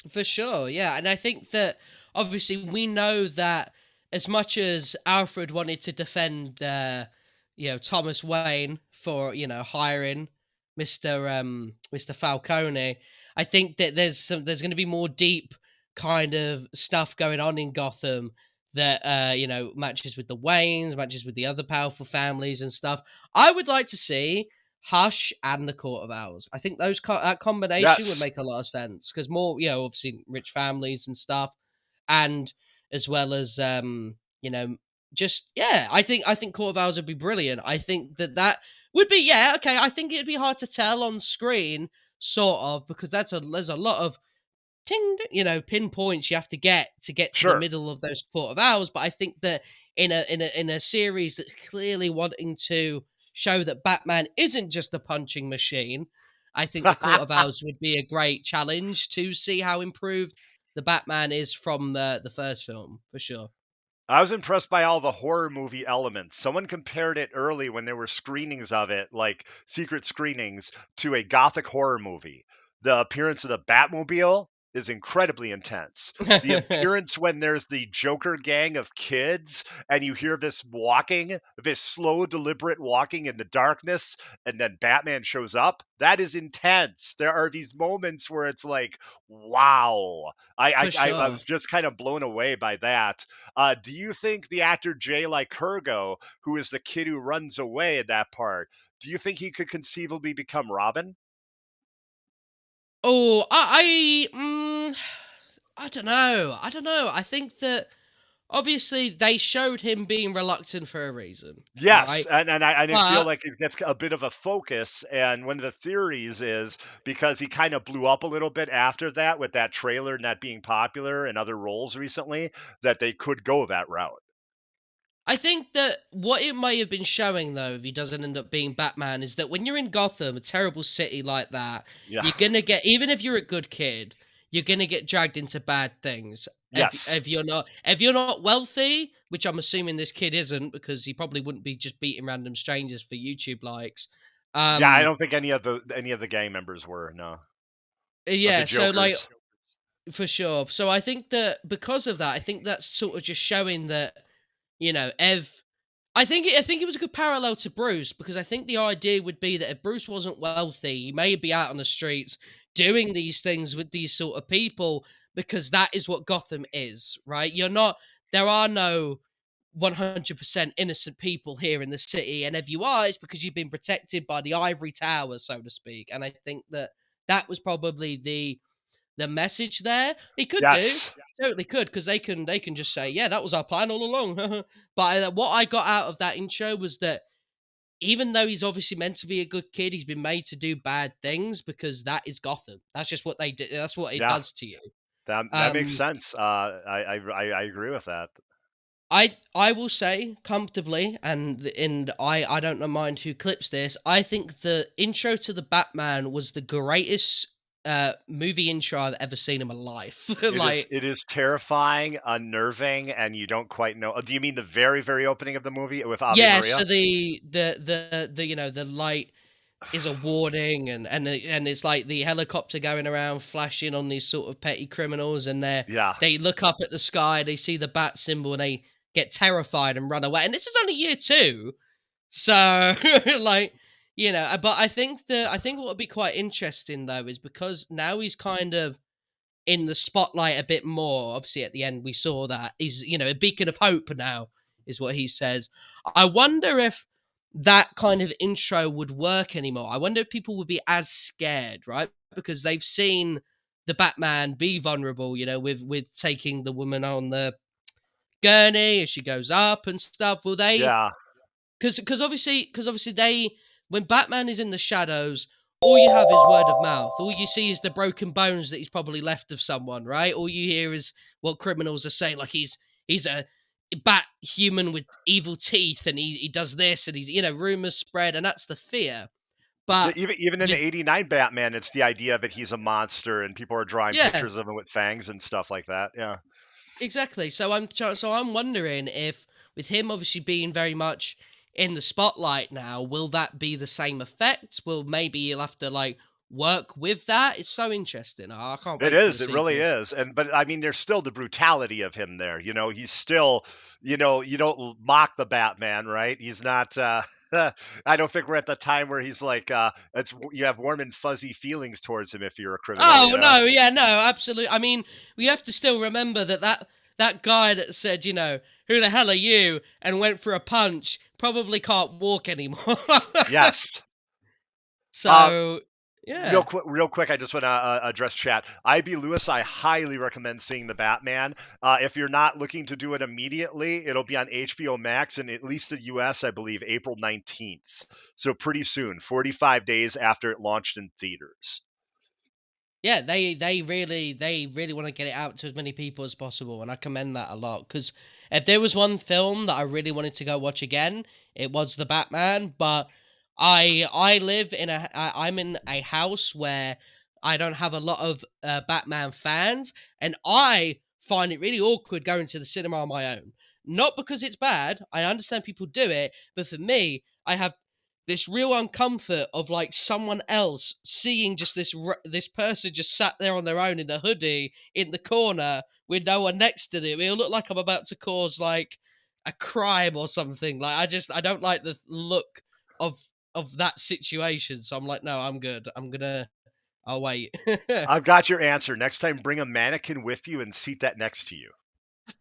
For sure, yeah. And I think that obviously we know that as much as Alfred wanted to defend Thomas Wayne for, hiring Mr. Falcone, I think that there's gonna be more deep kind of stuff going on in Gotham that matches with the Waynes, matches with the other powerful families and stuff. I would like to see Hush and the Court of Owls. I think that combination would Yes. make a lot of sense because more, obviously rich families and stuff, and as well as just yeah, I think Court of Owls would be brilliant. I think that would be yeah okay. I think it'd be hard to tell on screen, sort of, because there's a lot of ting, pinpoints you have to get to the Sure. middle of those Court of Owls. But I think that in a series that's clearly wanting to show that Batman isn't just a punching machine, I think the Court of Owls would be a great challenge to see how improved the Batman is from the first film for sure. I was impressed by all the horror movie elements. Someone compared it early when there were screenings of it, like secret screenings, to a gothic horror movie. The appearance of the Batmobile is incredibly intense. The appearance when there's the Joker gang of kids and you hear this walking, this slow, deliberate walking in the darkness, and then Batman shows up, that is intense. There are these moments where it's like, wow. I, I, For I sure. was just kind of blown away by that. Do you think the actor Jay Lycurgo, who is the kid who runs away in that part, do you think he could conceivably become Robin? Oh, I don't know. I don't know. I think that obviously they showed him being reluctant for a reason, Yes, right? and I feel But like he gets a bit of a focus. And one of the theories is because he kind of blew up a little bit after that with that trailer and that being popular and other roles recently, that they could go that route. I think that what it may have been showing, though, if he doesn't end up being Batman, is that when you're in Gotham, a terrible city like that, Yeah. you're gonna get, even if you're a good kid, you're gonna get dragged into bad things. If Yes. if you're not wealthy, which I'm assuming this kid isn't, because he probably wouldn't be just beating random strangers for YouTube likes. Yeah, I Um, don't think any of the gang members were. No. of the Yeah, so like Jokers. for sure. So I think that because of that, I think that's sort of just showing that, Ev. I think it was a good parallel to Bruce, because I think the idea would be that if Bruce wasn't wealthy, he may be out on the streets doing these things with these sort of people, because that is what Gotham is, right? There are no 100% innocent people here in the city, and if you are, it's because you've been protected by the ivory tower, so to speak. And I think that that was probably the message there. He could do. Yes. Totally could, because they can just say, yeah, that was our plan all along. But what I got out of that intro was that even though he's obviously meant to be a good kid, he's been made to do bad things, because that is Gotham. That's just what they do. That's what it Yeah. does to you. That makes Um, sense. I agree with that. I will say comfortably, and I don't mind who clips this. I think the intro to the Batman was the greatest movie intro I've ever seen in my life. Like, It is terrifying, unnerving, and you don't quite know. Do you mean the very, very opening of the movie with Ave yeah, Maria? so the light is a warning, and it's like the helicopter going around flashing on these sort of petty criminals, and Yeah. they look up at the sky, they see the bat symbol, and they get terrified and run away. And this is only year two, so like, but I think what would be quite interesting though is because now he's kind of in the spotlight a bit more. Obviously, at the end, we saw that he's, a beacon of hope now, is what he says. I wonder if that kind of intro would work anymore. I wonder if people would be as scared, right? Because they've seen the Batman be vulnerable, with taking the woman on the gurney as she goes up and stuff. Will they? Yeah. Because obviously they, when Batman is in the shadows, all you have is word of mouth. All you see is the broken bones that he's probably left of someone, right? All you hear is what criminals are saying, like he's a bat human with evil teeth, and he does this, and he's, rumors spread, and that's the fear. But Even in with the '89 Batman, it's the idea that he's a monster, and people are drawing yeah, pictures of him with fangs and stuff like that. Yeah. exactly. So I'm wondering if, with him obviously being very much in the spotlight now, will that be the same effect? Will maybe you'll have to like work with that? It's so interesting. I can't It wait for the is, it really sequel. is, but, I mean, there's still the brutality of him there, he's still you don't mock the Batman, right? He's not, I don't think we're at the time where he's like, you have warm and fuzzy feelings towards him if you're a criminal, Oh no, yeah, no, absolutely. I mean, we have to still remember that guy that said, who the hell are you, and went for a punch, probably can't walk anymore. Yes. Uh So Real yeah. quick, real quick, I just want to address chat. IB Lewis, I highly recommend seeing the Batman. If you're not looking to do it immediately, it'll be on HBO Max, and at least the US, I believe, April 19th. So pretty soon, 45 days after it launched in theaters. Yeah, they really want to get it out to as many people as possible, and I commend that a lot. Because if there was one film that I really wanted to go watch again, it was the Batman. But I'm in a house where I don't have a lot of Batman fans, and I find it really awkward going to the cinema on my own. Not because it's bad, I understand people do it, but for me, I have this real uncomfort of like someone else seeing just this person just sat there on their own in a hoodie in the corner with no one next to them. It'll look like I'm about to cause like a crime or something. Like I don't like the look of of that situation. So I'm like, no, I'm good. I'll wait. I've got your answer. Next time, bring a mannequin with you and seat that next to you.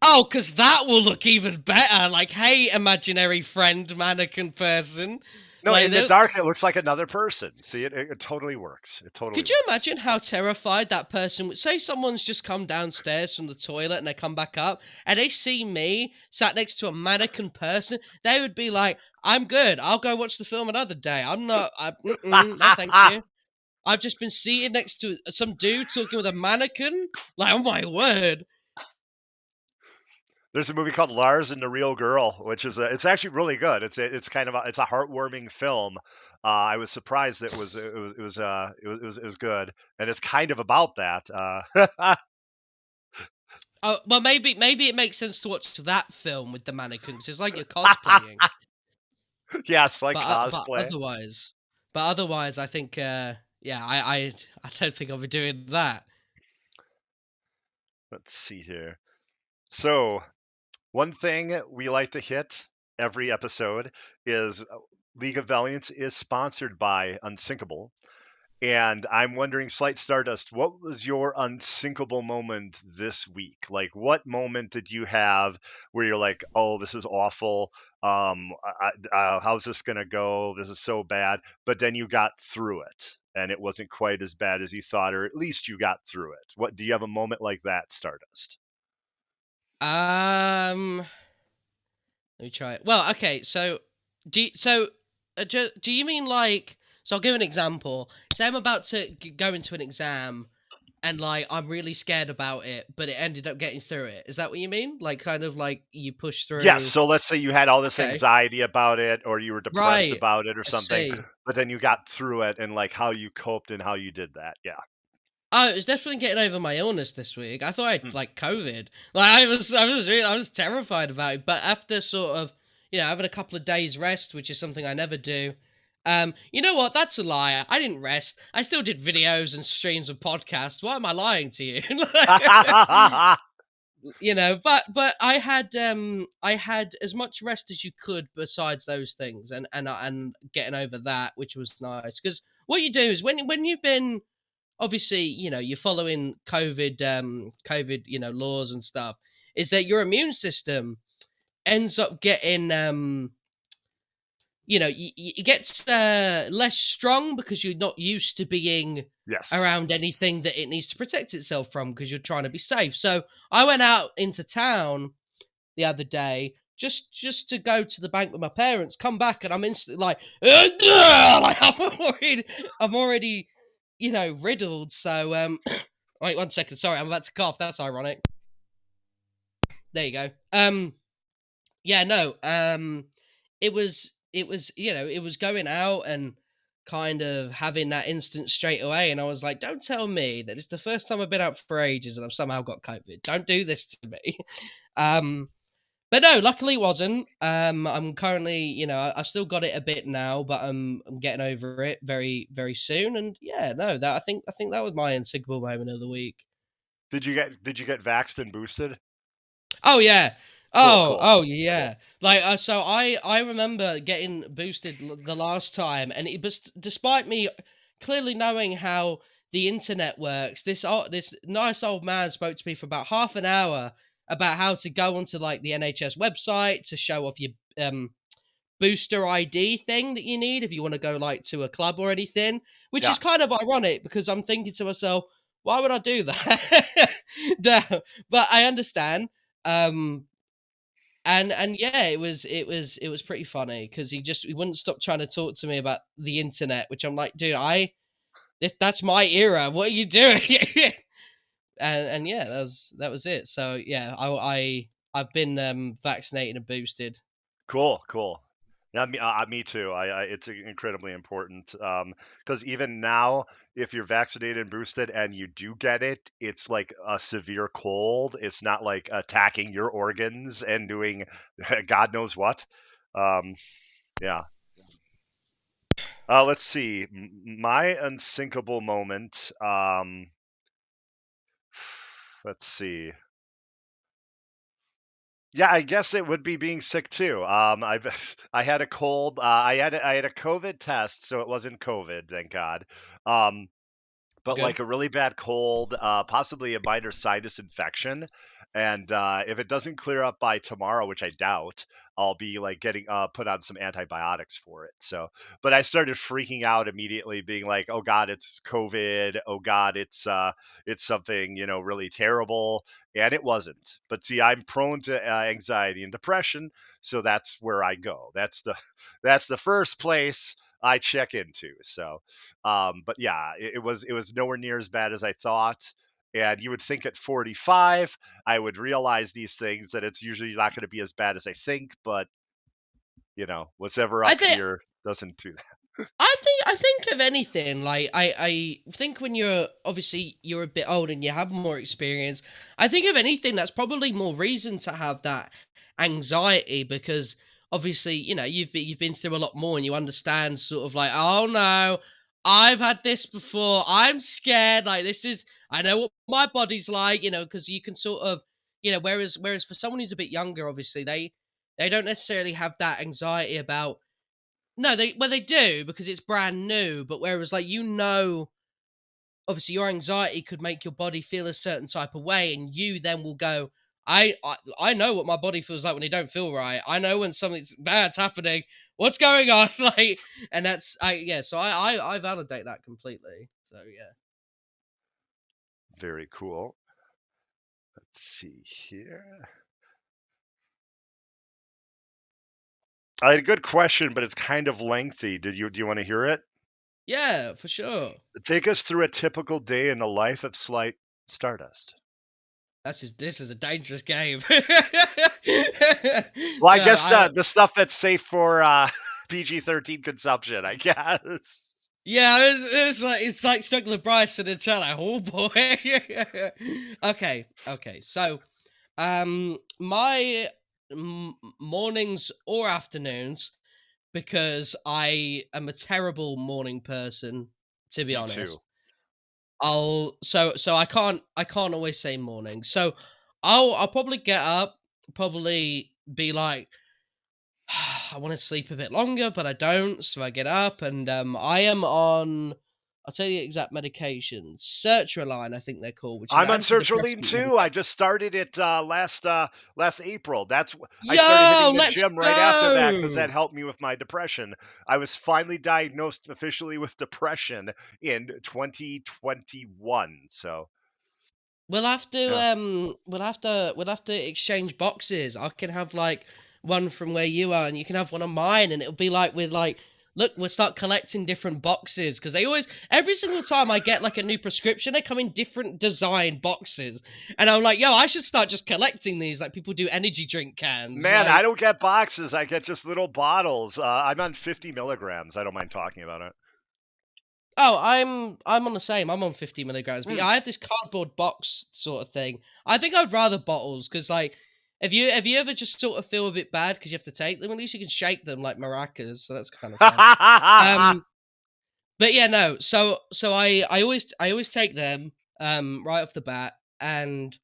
Oh, because that will look even better. Like, hey, imaginary friend, mannequin person. No, Like, in the dark, it looks like another person. See, it totally works. It totally could you works. imagine how terrified that person would? Say someone's just come downstairs from the toilet and they come back up and they see me sat next to a mannequin person. They would be like, "I'm good. I'll go watch the film another day. I'm not. No, thank you. I've just been seated next to some dude talking with a mannequin. Like, oh my word." There's a movie called Lars and the Real Girl, which is it's actually really good. It's kind of it's a heartwarming film. I was surprised that it was good, and it's kind of about that. Oh well, maybe it makes sense to watch that film with the mannequins. It's like you're cosplaying. Yes, like But cosplay. otherwise, I think. Yeah, I don't think I'll be doing that. Let's see here. So, one thing we like to hit every episode is League of Valiants is sponsored by Unsinkable. And I'm wondering, Slight Stardust, what was your unsinkable moment this week? Like, what moment did you have where you're like, oh, this is awful. How's this going to go? This is so bad. But then you got through it and it wasn't quite as bad as you thought, or at least you got through it. What do you have a moment like that, Stardust? Um, Let me try it. Well, okay, so do you mean like? So I'll give an example. Say I'm about to go into an exam, and like I'm really scared about it, but it ended up getting through it. Is that what you mean? Like kind of like you push Yes. through. So let's say you had all this Okay, anxiety about it, or you were depressed right. about it, or I something, see. but then you got through it, and like how you coped and how you did that. Yeah. Oh, it was definitely getting over my illness this week. I thought I Hmm. had like COVID. Like I was terrified about it. But after sort of, having a couple of days rest, which is something I never do. You know what? That's a lie. I didn't rest. I still did videos and streams and podcasts. Why am I lying to you? But I had as much rest as you could besides those things, and getting over that, which was nice. Because what you do is when you've been obviously, you're following COVID, laws and stuff, is that your immune system ends up getting, it gets less strong because you're not used to being Yes. around anything that it needs to protect itself from because you're trying to be safe. So I went out into town the other day just to go to the bank with my parents, come back and I'm instantly like, like I'm already, riddled. So wait 1 second, sorry, I'm about to cough. That's ironic. There you go. Yeah, no. It was going out and kind of having that instant straight away, and I was like, don't tell me that it's the first time I've been out for ages and I've somehow got COVID. Don't do this to me. um But no, luckily it wasn't. I'm currently, I've still got it a bit now, but I'm getting over it very, very soon. And yeah, no, that I think that was my unsinkable moment of the week. Did you get vaxxed and boosted? Oh yeah. Cool, Oh, cool. oh yeah. Like so I remember getting boosted the last time, and it was despite me clearly knowing how the internet works. This nice old man spoke to me for about half an hour about how to go onto like the NHS website to show off your booster ID thing that you need if you want to go like to a club or anything, which Yeah. is kind of ironic because I'm thinking to myself, why would I do that? No, but I understand. Um, and yeah, it was pretty funny because he wouldn't stop trying to talk to me about the internet, which I'm like, dude, that's my era. What are you doing? And yeah, that was it. So yeah, I've been vaccinated and boosted. Cool, cool. Yeah, me too. It's incredibly important because even now, if you're vaccinated and boosted and you do get it, it's like a severe cold. It's not like attacking your organs and doing God knows what. Um, yeah. Let's see. My unsinkable moment. Let's see. Yeah, I guess it would be being sick too. I've I had a cold. I had a COVID test, so it wasn't COVID, thank God. Um, but Good. like a really bad cold, possibly a minor sinus infection. And if it doesn't clear up by tomorrow, which I doubt, I'll be like getting put on some antibiotics for it. So, but I started freaking out immediately, being like, "Oh God, it's COVID! Oh God, it's something really terrible." And it wasn't. But see, I'm prone to anxiety and depression, so that's where I go. That's the first place I check into. So but yeah, it was nowhere near as bad as I thought. And you would think at 45, I would realize these things that it's usually not going to be as bad as I think. But what's ever I up think here doesn't do that. I think of anything like I think when you're a bit old and you have more experience, I think of anything that's probably more reason to have that anxiety because obviously you've been through a lot more and you understand sort of like, oh no, I've had this before. I'm scared. Like this is, I know what my body's like, because you can sort of, whereas for someone who's a bit younger, obviously they don't necessarily have that anxiety about. No, they do because it's brand new. But whereas like obviously your anxiety could make your body feel a certain type of way, and you then will go. I know what my body feels like when it don't feel right. I know when something's bad's happening. What's going on? Like, and that's I yeah. So I validate that completely. So yeah. Very cool. Let's see here. I had a good question, but it's kind of lengthy. Do you want to hear it? Yeah, for sure. Take us through a typical day in the life of Slight Stardust. This is a dangerous game. Well, I No, guess the stuff that's safe for PG-13 consumption, I guess. yeah, it's like struggling Bryson and Cello. Oh boy. Okay. So, my mornings or afternoons, because I am a terrible morning person, to be Me too. honest. I can't always say morning. So I'll probably get up, probably be like, I want to sleep a bit longer, but I don't. So I get up and I am on. I'll tell you the exact medications. Sertraline, I think they're called, which is I'm an on sertraline antidepressant too. I medication. just started it last April. I started hitting Yo, the let's gym right after that because that go. helped me with my depression. I was finally diagnosed officially with depression in 2021. So yeah. We'll have to exchange boxes. I can have like one from where you are, and you can have one of mine, and it'll be like with like. Look, we'll start collecting different boxes because they always, every single time I get like a new prescription, they come in different design boxes, and I'm like, yo, I should start just collecting these like people do energy drink cans. Man, I Like, don't get boxes. I get just little bottles. I'm on 50 milligrams. I don't mind talking about it. oh, I'm on the same. I'm on 50 milligrams, but Hmm. yeah, I have this cardboard box sort of thing. I think I'd rather bottles because, like, if you ever just sort of feel a bit bad because you have to take them, at least you can shake them like maracas, so that's kind of fun. Um, but yeah, no. So I always take them right off the bat, and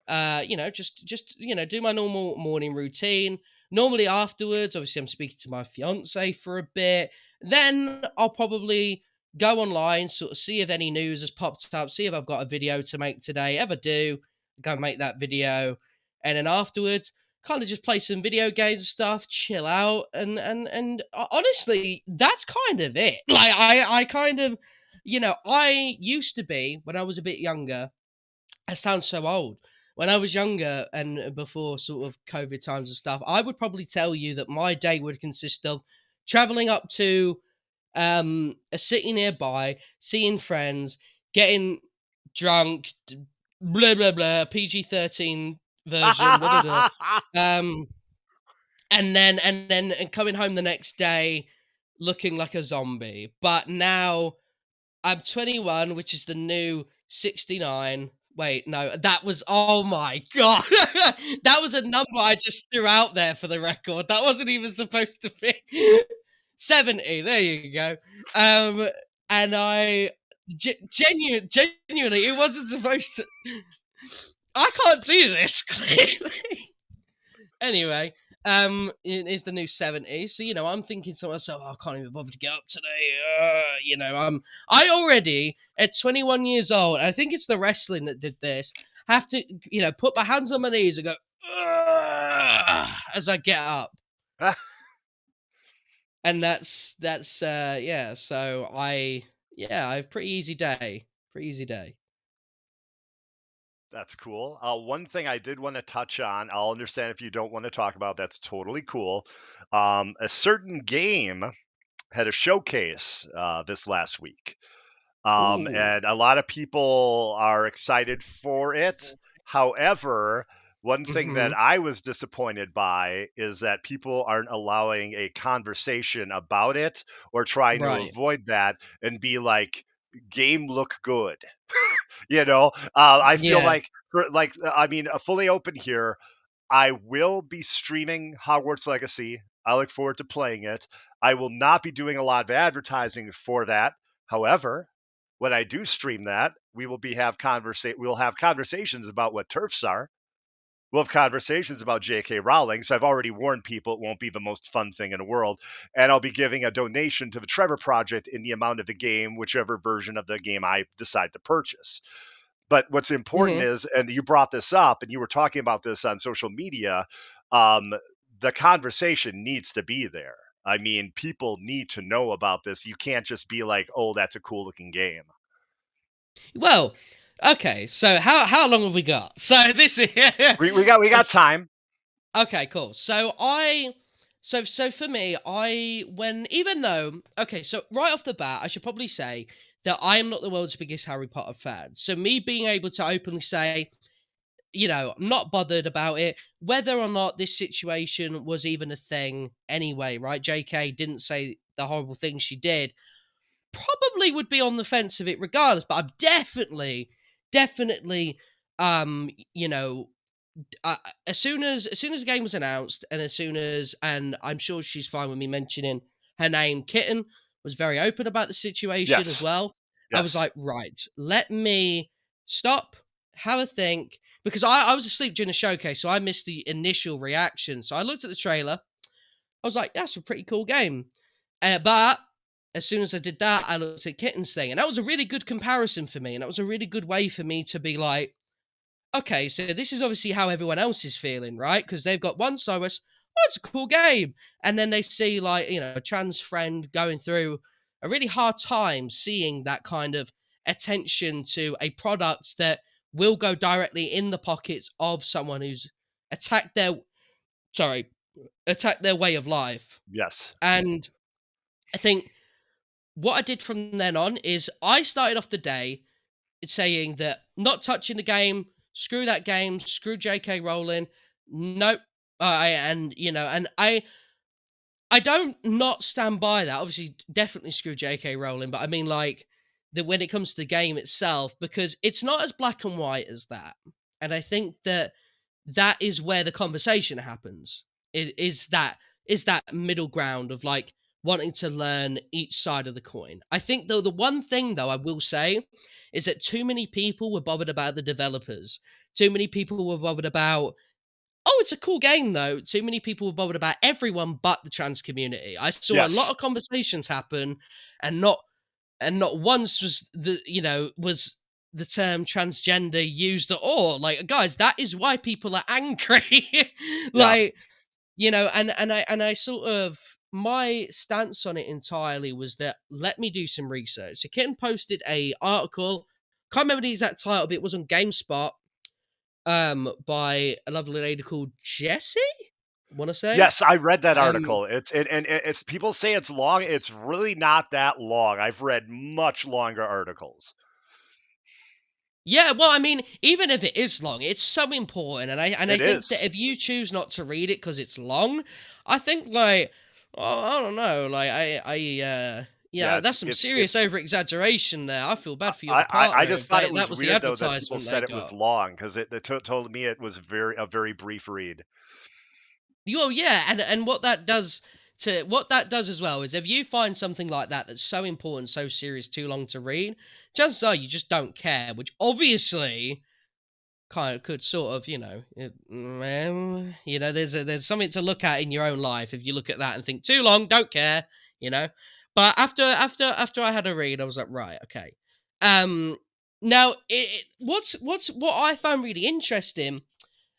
just do my normal morning routine. Normally afterwards, obviously, I'm speaking to my fiance for a bit. Then I'll probably go online, sort of see if any news has popped up, see if I've got a video to make today. Ever do, go make that video, and then afterwards, kind of just play some video games and stuff, chill out, and honestly, that's kind of it. Like I kind of, I used to be when I was a bit younger. I sound so old. When I was younger and before sort of COVID times and stuff, I would probably tell you that my day would consist of traveling up to a city nearby, seeing friends, getting drunk, blah blah blah, PG-13 version, blah, blah, blah, um, and coming home the next day looking like a zombie. But now I'm 21, which is the new 69. Wait, no, that was, oh my god. That was a number I just threw out there for the record. That wasn't even supposed to be 70. There you go. Um, and genuinely, it wasn't supposed to. I can't do this, clearly. Anyway, it is the new 70. So, I'm thinking to myself, oh, I can't even bother to get up today. I already, at 21 years old, I think it's the wrestling that did this, have to, put my hands on my knees and go, "Ugh," as I get up. And yeah. So I have pretty easy day. Pretty easy day. That's cool. One thing I did want to touch on, I'll understand if you don't want to talk about, that's totally cool. A certain game had a showcase this last week. Ooh. And a lot of people are excited for it. However, one thing Mm-hmm. that I was disappointed by is that people aren't allowing a conversation about it or trying to Right. avoid that and be like, game look good. I feel Yeah. like, I mean, fully open here. I will be streaming Hogwarts Legacy. I look forward to playing it. I will not be doing a lot of advertising for that. However, when I do stream that, we'll have conversations about what turfs are. We'll have conversations about J.K. Rowling. So I've already warned people it won't be the most fun thing in the world. And I'll be giving a donation to the Trevor Project in the amount of the game, whichever version of the game I decide to purchase. But what's important Hmm. is, and you brought this up, and you were talking about this on social media, um, the conversation needs to be there. I mean, people need to know about this. You can't just be like, "Oh, that's a cool looking game." Well, okay. So how long have we got? So this is We got it's time. okay. Cool. So for me, when even though okay, so right off the bat, I should probably say that I am not the world's biggest Harry Potter fan. So me being able to openly say, I'm not bothered about it, whether or not this situation was even a thing anyway, right? JK didn't say the horrible things she did, probably would be on the fence of it regardless, but I'm definitely, um, you know, as soon as the game was announced, and and I'm sure she's fine with me mentioning her name, Kitten was very open about the situation as Yes. well. I was Yes. like, right, let me stop, have a think, because I was asleep during the showcase, so I missed the initial reaction. So I looked at the trailer. I was like, that's a pretty cool game. But as soon as I did that, I looked at Kitten's thing, and that was a really good comparison for me, and that was a really good way for me to be like, okay, so this is obviously how everyone else is feeling, right? Because they've got one side where oh, it's a cool game. And then they see, like, a trans friend going through a really hard time seeing that kind of attention to a product that will go directly in the pockets of someone who's attacked their, sorry, attacked their way of life. Yes. And I think what I did from then on is I started off the day saying that not touching the game, screw that game, screw J.K. Rowling. Nope. I don't not stand by that. Obviously, definitely screw J.K. Rowling, but I mean, like, that when it comes to the game itself, because it's not as black and white as that. And I think that that is where the conversation happens. Is that middle ground of, like, wanting to learn each side of the coin. I think, though, the one thing, though, I will say is that too many people were bothered about the developers. Too many people were bothered about, oh, it's a cool game, though. Too many people were bothered about everyone but the trans community. I saw a lot Yes. of conversations happen, and not once was the term transgender used at all. Like, guys, that is why people are angry. Yeah. Like, and I sort of, my stance on it entirely was that, let me do some research. So Kitten posted a article, can't remember the exact title, but it was on GameSpot, by a lovely lady called Jessie, I want to say. Yes, I read that Um article. It's people say it's long. It's really not that long. I've read much longer articles. yeah, well, I mean, even if it is long, it's so important, and I It think that is. if you choose not to read it because it's long, I think, like, oh, I don't know, like, Yeah, that's some serious over exaggeration there. I feel bad for your I partner just if thought it that was was the weird though that people advertisement they said it was got. long because it told me it was a very brief read. Oh yeah, and what that does as well is, if you find something like that that's so important, so serious, too long to read, chances are you just don't care, which obviously kind of could sort of, there's something to look at in your own life if you look at that and think too long, don't care, you know. But after I had a read, I was like, right, okay. Um, Now, what I found really interesting,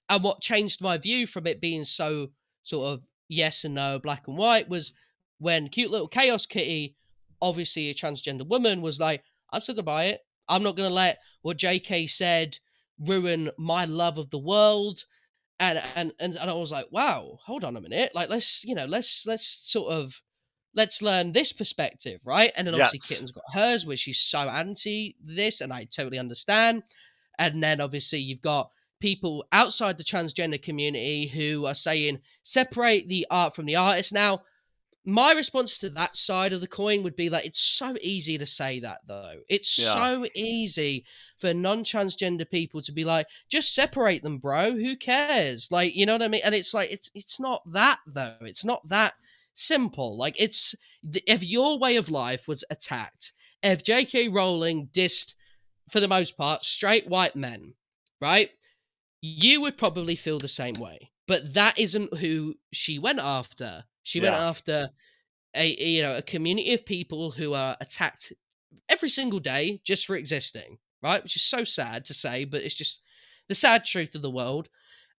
and what changed my view from it being so sort of yes and no, black and white, was when cute little Chaos Kitty, obviously a transgender woman, was like, I'm still gonna buy it. I'm not gonna let what JK said ruin my love of the world. And I was like, wow, hold on a minute. Like, let's sort of, let's learn this perspective, right? And then obviously Yes. Kitten's got hers, where she's so anti this, and I totally understand. And then obviously you've got people outside the transgender community who are saying, separate the art from the artist. Now, my response to that side of the coin would be like, it's so easy to say that, though. It's Yeah. so easy for non-transgender people to be like, just separate them, bro. Who cares? Like, you know what I mean? And it's like, it's not that, though. It's not that simple. Like, if your way of life was attacked, if J.K. Rowling dissed, for the most part, straight white men, right? You would probably feel the same way. But that isn't who she went after. She went Yeah. after a community of people who are attacked every single day just for existing, right? Which is so sad to say, but it's just the sad truth of the world.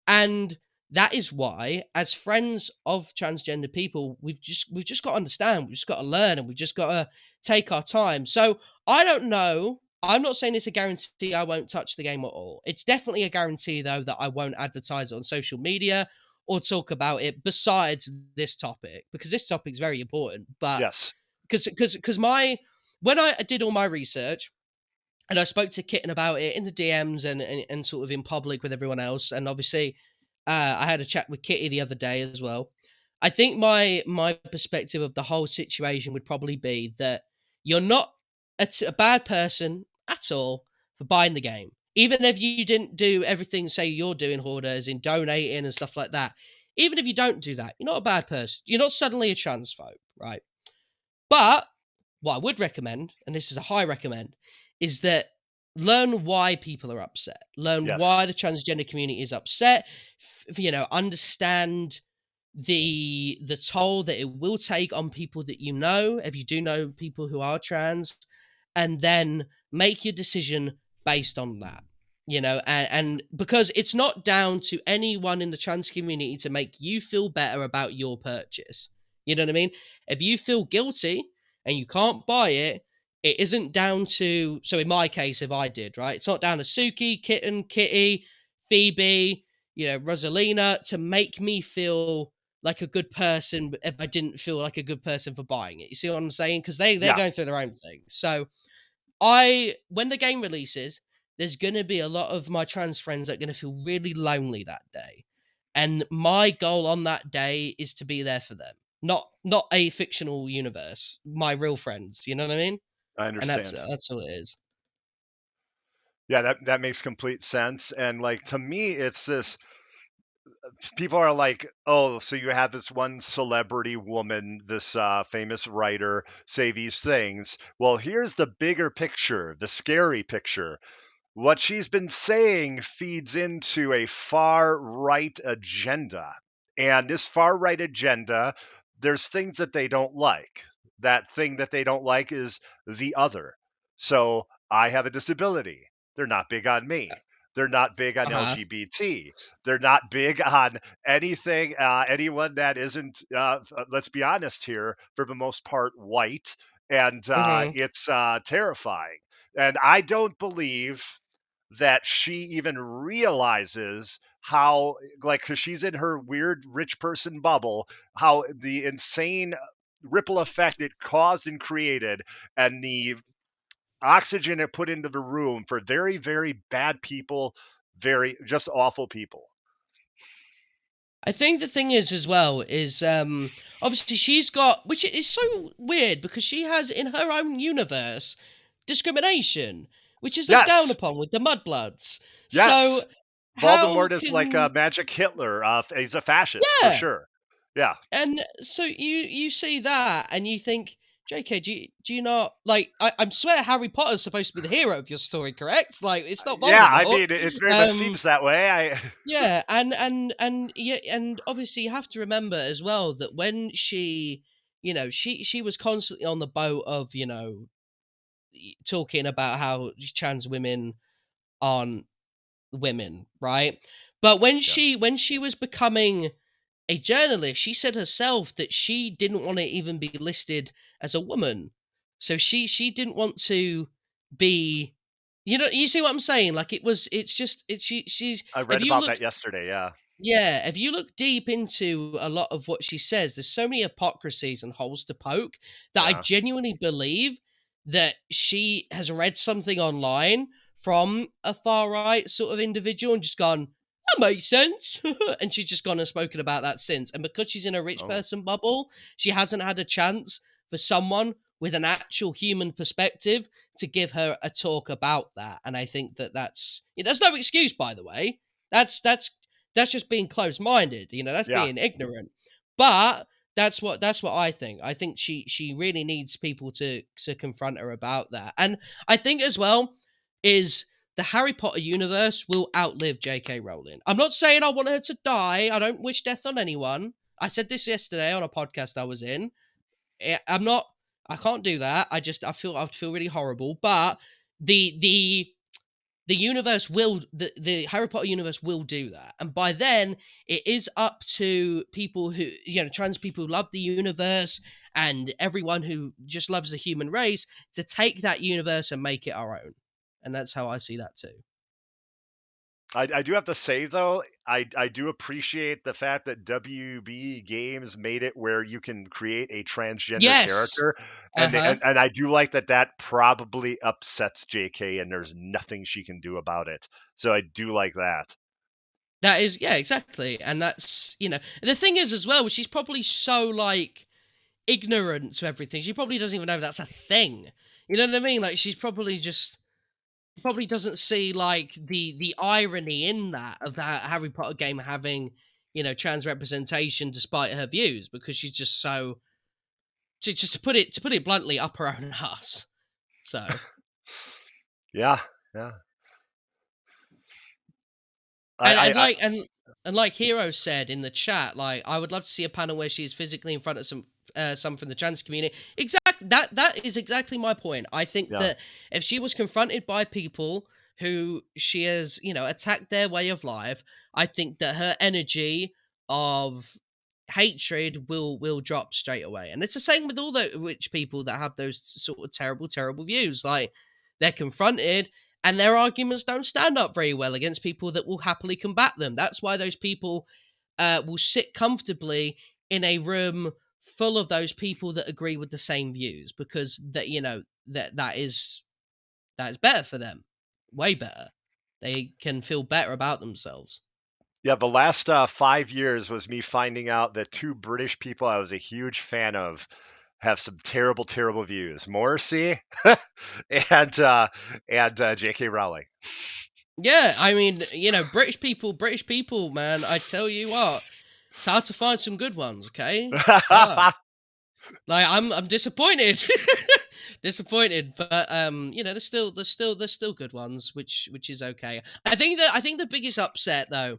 And that is why, as friends of transgender people, we've just got to understand, we've just got to learn, and we've just got to take our time. So I don't know. I'm not saying it's a guarantee I won't touch the game at all. It's definitely a guarantee though that I won't advertise it on social media or talk about it besides this topic, because this topic is very important. But Yes. because my when I did all my research, and I spoke to Kitten about it in the DMs and sort of in public with everyone else. And obviously, I had a chat with Kitty the other day as well. I think my perspective of the whole situation would probably be that you're not a bad person at all for buying the game. Even if you didn't do everything, say you're doing, Hoarders, in donating and stuff like that. Even if you don't do that, you're not a bad person. You're not suddenly a transphobe, right? But what I would recommend, and this is a high recommend, is that learn why people are upset. Learn Yes. why the transgender community is upset. Understand the toll that it will take on people that you know, if you do know people who are trans, and then make your decision based on that. And because it's not down to anyone in the trans community to make you feel better about your purchase. You know what I mean? If you feel guilty and you can't buy it, it isn't down to. So in my case, if I did, right, it's not down to Suki, Kitten, Kitty, Phoebe, Rosalina to make me feel like a good person if I didn't feel like a good person for buying it. You see what I'm saying? Because they're Yeah. going through their own thing. So when the game releases, there's going to be a lot of my trans friends that are going to feel really lonely that day. And my goal on that day is to be there for them. Not a fictional universe, my real friends, you know what I mean? I And that's understand. that's all it is. Yeah, that makes complete sense. And like to me, it's this people are like, oh, so you have this one celebrity woman, this famous writer, say these things. Well, here's the bigger picture, the scary picture. What she's been saying feeds into a far right agenda. And this far right agenda, there's things that they don't like. That thing that they don't like is the other. So I have a disability. They're not big on me. They're not big on Uh-huh. LGBT. They're not big on anything, anyone that isn't, let's be honest here, for the most part, white. And Mhm. it's terrifying. And I don't believe that she even realizes how, like, because she's in her weird rich person bubble, how the insane ripple effect it caused and created, and the oxygen it put into the room for very, very bad people, very just awful people. I think the thing is as well is obviously she's got, which is so weird because she has in her own universe discrimination, which is looked down Yes, upon with the mudbloods. So yes. how Voldemort is like a can magic Hitler. He's a fascist for yeah? sure. Yeah, And so you see that and you think, JK, do you not like? I swear Harry Potter's supposed to be the hero of your story, correct? Like it's not yeah. I Voldemort. mean, it very much Um, seems that way. I yeah, and yeah, and obviously you have to remember as well that when she was constantly on the boat of talking about how trans women aren't women, right? But when yeah. she was becoming a journalist, she said herself that she didn't want to even be listed as a woman. So she didn't want to be, you see what I'm saying? Like it's just it's she's I if read you about look that yesterday. Yeah. yeah, if you look deep into a lot of what she says, there's so many hypocrisies and holes to poke that I Yeah. genuinely believe that she has read something online from a far right sort of individual and just gone, that makes sense. And she's just gone and spoken about that since. And because she's in a rich Oh, person bubble, she hasn't had a chance for someone with an actual human perspective to give her a talk about that. And I think that that's no excuse, by the way. That's just being closed minded, that's yeah. being ignorant. But That's what I think. I think she really needs people to confront her about that. And I think as well is the Harry Potter universe will outlive J.K. Rowling. I'm not saying I want her to die. I don't wish death on anyone. I said this yesterday on a podcast I was in. I'm not. I can't do that. I'd feel really horrible. But the the the universe will the Harry Potter universe will do that, and by then it is up to people who, trans people who love the universe and everyone who just loves the human race to take that universe and make it our own. And that's how I see that too. I do have to say though, I do appreciate the fact that WB Games made it where you can create a transgender Yes. character, and Uh-huh. and I do like that probably upsets JK, and there's nothing she can do about it. So I do like that. That is, yeah, exactly. And that's, the thing is as well, she's probably so like ignorant to everything. She probably doesn't even know that's a thing. You know what I mean? Like she's probably doesn't see like the irony in that of that Harry Potter game having, trans representation despite her views, because she's just so, to put it bluntly, up her own ass. So Yeah, yeah. and I, and I, I like and like Hero said in the chat, like I would love to see a panel where she's physically in front of some from the trans community. Exactly, that is exactly my point. I think yeah. that if she was confronted by people who she has, attacked their way of life, I think that her energy of hatred will drop straight away. And it's the same with all the rich people that have those sort of terrible views. Like they're confronted and their arguments don't stand up very well against people that will happily combat them. That's why those people will sit comfortably in a room full of those people that agree with the same views, because that is better for them, way better. They can feel better about themselves. Yeah, the last 5 years was me finding out that two British people I was a huge fan of have some terrible, terrible views. Morrissey and J.K. Rowling. Yeah, I mean, British people, man. I tell you what, it's hard to find some good ones. Okay, it's hard. Like I'm disappointed, disappointed, but there's still good ones, which is okay. I think the biggest upset though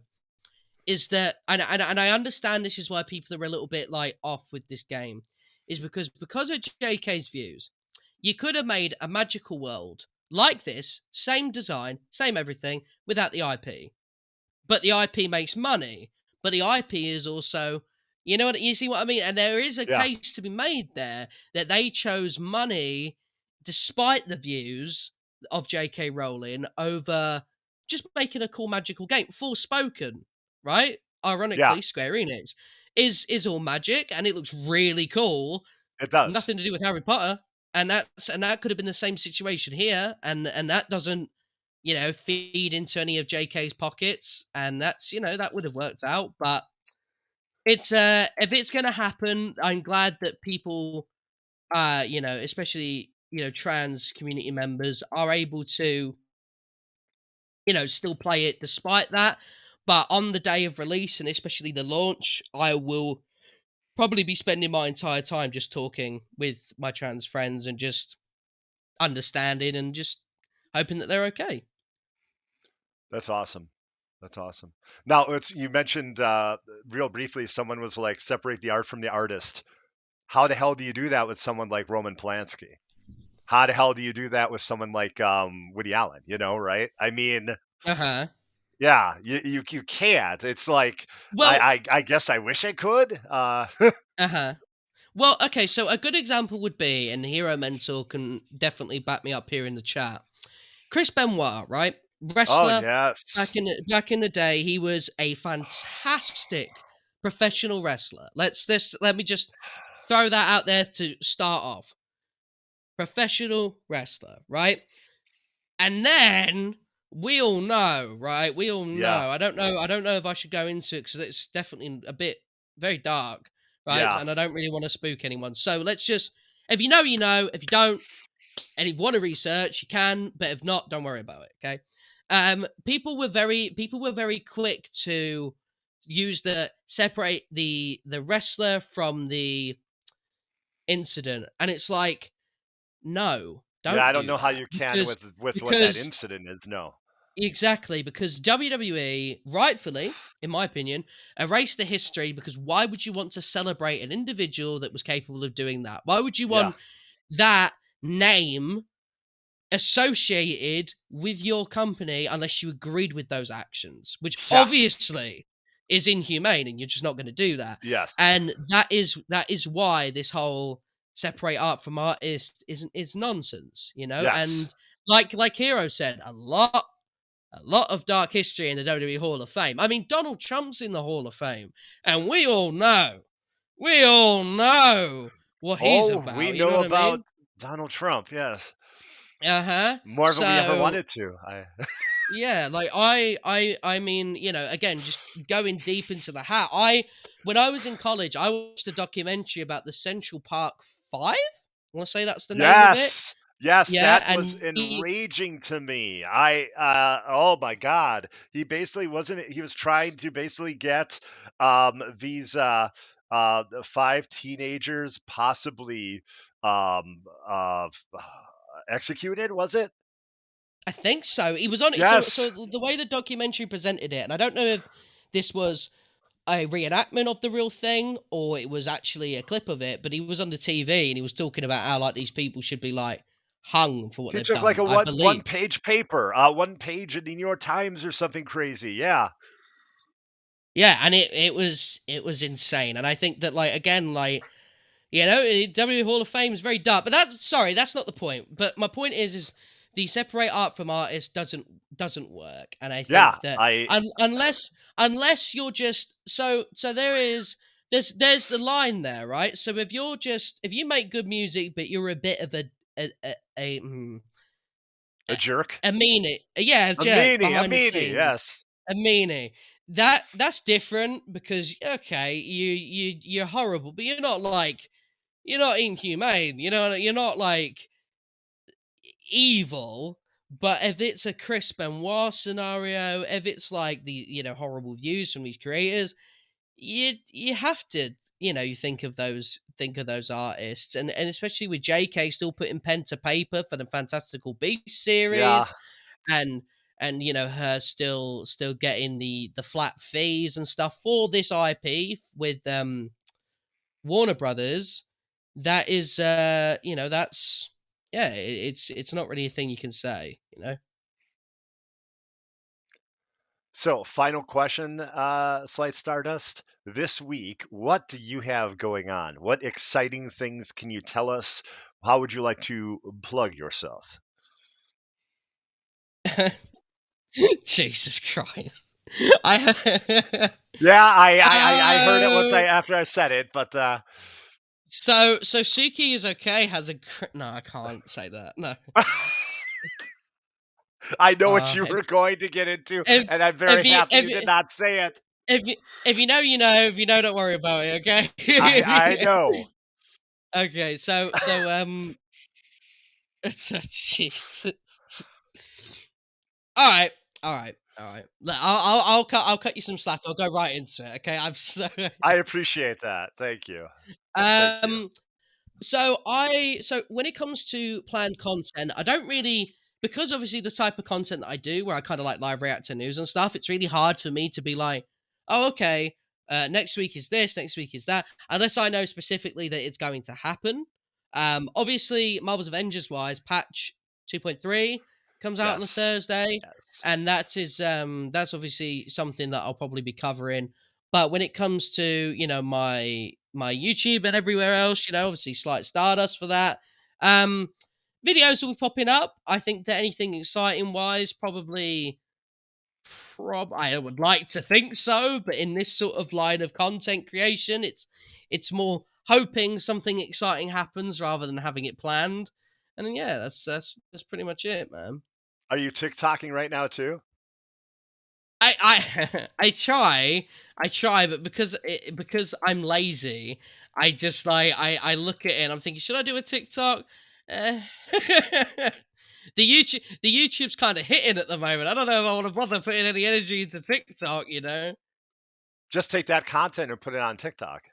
is that, and I understand this is why people are a little bit like off with this game, is because of JK's views. You could have made a magical world like this, same design, same everything, without the IP. But the IP makes money. But the IP is also, you see what I mean? And there is a Yeah, case to be made there that they chose money despite the views of J.K. Rowling over just making a cool magical game. Full spoken, right? yeah, Ironically, Square Enix is all magic and it looks really cool. it does. Nothing to do with Harry Potter. And that could have been the same situation here, and that doesn't, feed into any of JK's pockets, and that's, that would have worked out. But it's if it's gonna happen, I'm glad that people, especially, trans community members are able to, still play it despite that. But on the day of release, and especially the launch, I will probably be spending my entire time just talking with my trans friends and just understanding and just hoping that they're okay. That's awesome. That's awesome. Now, you mentioned real briefly, someone was like, separate the art from the artist. How the hell do you do that with someone like Roman Polanski? How the hell do you do that with someone like Woody Allen? Right? I mean, Uh-huh. yeah, you can't. It's like Well, I guess I wish I could. uh-huh. Well, okay, so a good example would be, and Hero Mentor can definitely back me up here in the chat. Chris Benoit, right? Oh Wrestler, yes, back in the day, he was a fantastic professional wrestler. Let me just throw that out there to start off. Professional wrestler, right? And then we all know, right? We all know. yeah, I don't know if I should go into it because it's definitely a bit very dark, right? yeah. And I don't really want to spook anyone. So let's just, if you know, you know. If you don't, and if you want to research, you can. But if not, don't worry about it. Okay. People were very quick to, use the separate the wrestler from the incident, and it's like, no, Yeah, I don't don't do know how that you can because with what that because incident is. No. exactly, because WWE, rightfully, in my opinion, erased the history, because why would you want to celebrate an individual that was capable of doing that? Why would you Yeah. want that name associated with your company unless you agreed with those actions, which Yeah. obviously is inhumane, and you're just not going to do that. Yes. And that is why this whole separate art from artist is nonsense, Yes. and like Hero said, a lot of dark history in the WWE Hall of Fame. I mean, Donald Trump's in the Hall of Fame, and we all know what he's Oh, we about. You know know what I about mean? Donald Trump. Yes. Uh huh. More than we ever So wanted to. yeah, like I mean, again, just going deep into the hat. When I was in college, I watched a documentary about the Central Park Five. I want to say that's the name of it. Yes. Yes, Yeah, that was and enraging to me. Oh my God. He was trying to basically get these five teenagers possibly um uh executed, was it? I think so. He was on it. So Yes. the way the documentary presented it, and I don't know if this was a reenactment of the real thing or it was actually a clip of it, but he was on the TV and he was talking about how like these people should be like hung for what He they've took like done. a I one believe. page paper, one page in the New York Times or something crazy. Yeah. Yeah, and it was insane. And I think that like again like WWE Hall of Fame is very dark, but that's not the point. But my point is the separate art from artist doesn't work, and I Yeah. think that I unless you're just so there's the line there, right? So if you make good music, but you're a bit of a a, jerk. a meanie, yeah, a A jerk meanie, a behind the meanie, scenes, yes. a meanie. That's different because okay, you're horrible, but you're not inhumane. You're not like evil. But if it's a Chris Benoit scenario, if it's like the horrible views from these creators, you have to you think of those artists, and especially with JK still putting pen to paper for the Fantastical Beasts Yeah. series, and her still getting the flat fees and stuff for this IP with Warner Brothers. That is that's yeah, it's not really a thing you can say. So, final question, Slight Stardust. This week, what do you have going on? What exciting things can you tell us? How would you like to plug yourself? Jesus Christ. I Yeah, I heard it once Oh, after I said it, but so Suki is okay, no, I can't say that. No. I know what you If were going to get into, if and I'm very if you happy if you did you not say it. if you know, you know. If you know, don't worry about it, okay? I know. Okay, so it's Jesus. All right, all right, all right. Look, I'll cut you some slack. I'll go right into it. Okay, I'm so I appreciate that. Thank you. Thank you. um. So when it comes to planned content, I don't really, because obviously the type of content that I do, where I kind of like live react to news and stuff. It's really hard for me to be like, oh, okay, next week is this, next week is that, unless I know specifically that it's going to happen. Obviously, Marvel's Avengers wise, patch 2.3 comes out on a Yes. Thursday, Yes. and that's obviously something that I'll probably be covering. But when it comes to my YouTube and everywhere else, obviously Slight Stardust for that. Um, Videos will be popping up. I think that anything exciting wise, probably, I would like to think so, but in this sort of line of content creation, it's more hoping something exciting happens rather than having it planned. And then, yeah, that's pretty much it, man. Are you TikToking right now too? I try, but because I'm lazy, I just like I look at it and I'm thinking, should I do a TikTok? The YouTube's kind of hitting at the moment. I don't know if I want to bother putting any energy into TikTok. Just take that content and put it on TikTok.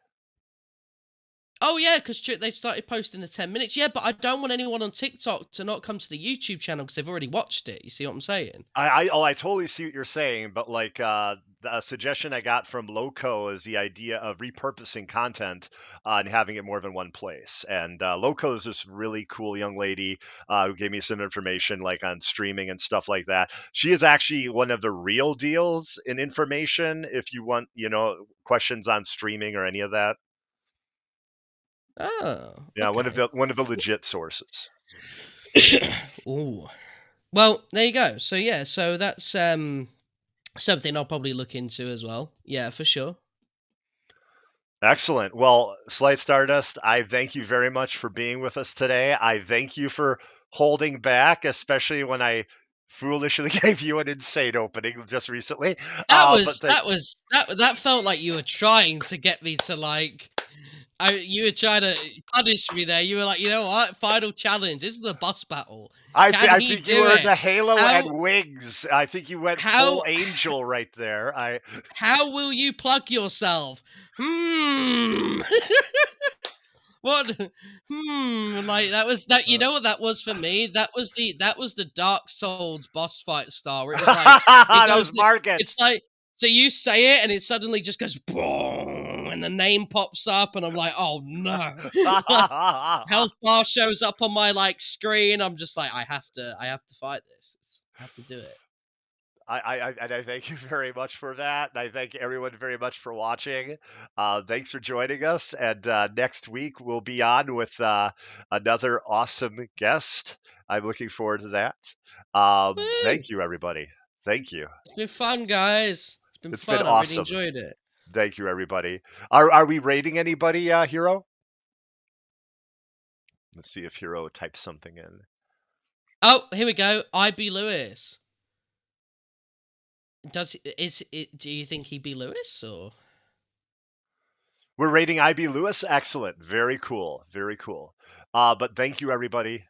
Oh yeah, because they've started posting the 10 minutes. Yeah, but I don't want anyone on TikTok to not come to the YouTube channel because they've already watched it. You see what I'm saying? I totally see what you're saying, but like the suggestion I got from Loco is the idea of repurposing content and having it more than one place. And Loco is this really cool young lady who gave me some information like on streaming and stuff like that. She is actually one of the real deals in information if you want, questions on streaming or any of that. Oh, Yeah, okay. one of the legit sources. Ooh. Well, there you go. So yeah, so that's something I'll probably look into as well. Yeah, for sure. Excellent. Well, Slight Stardust, I thank you very much for being with us today. I thank you for holding back, especially when I foolishly gave you an insane opening just recently. That But was that felt like you were trying to get me to like you were trying to punish me there. You were like, you know what? Final challenge. This is the boss battle. Can I he think you do earned it? a halo How and wings. I think you went how full angel right there. how will you plug yourself? Hmm. What? Like that was that. You Uh, know what that was for me? That was the Dark Souls boss fight style. Where it was like it that goes. was Market. It's like so you say it and it suddenly just goes boom and the name pops up and I'm like, oh no. Like, health bar shows up on my like screen. I'm just like, I have to fight this. I have to do it. And I thank you very much for that. And I thank everyone very much for watching. Thanks for joining us. And next week we'll be on with another awesome guest. I'm looking forward to that. Woo! Thank you, everybody. Thank you. It's been fun, guys. It's been It's been fun. I really awesome. enjoyed it. Thank you, everybody. Are we rating anybody, Hero? Let's see if Hero types something in. Oh, here we go. IB Lewis. Does is it? Do you think he'd be Lewis or? We're rating IB Lewis. Excellent. Very cool. Very cool. But thank you, everybody.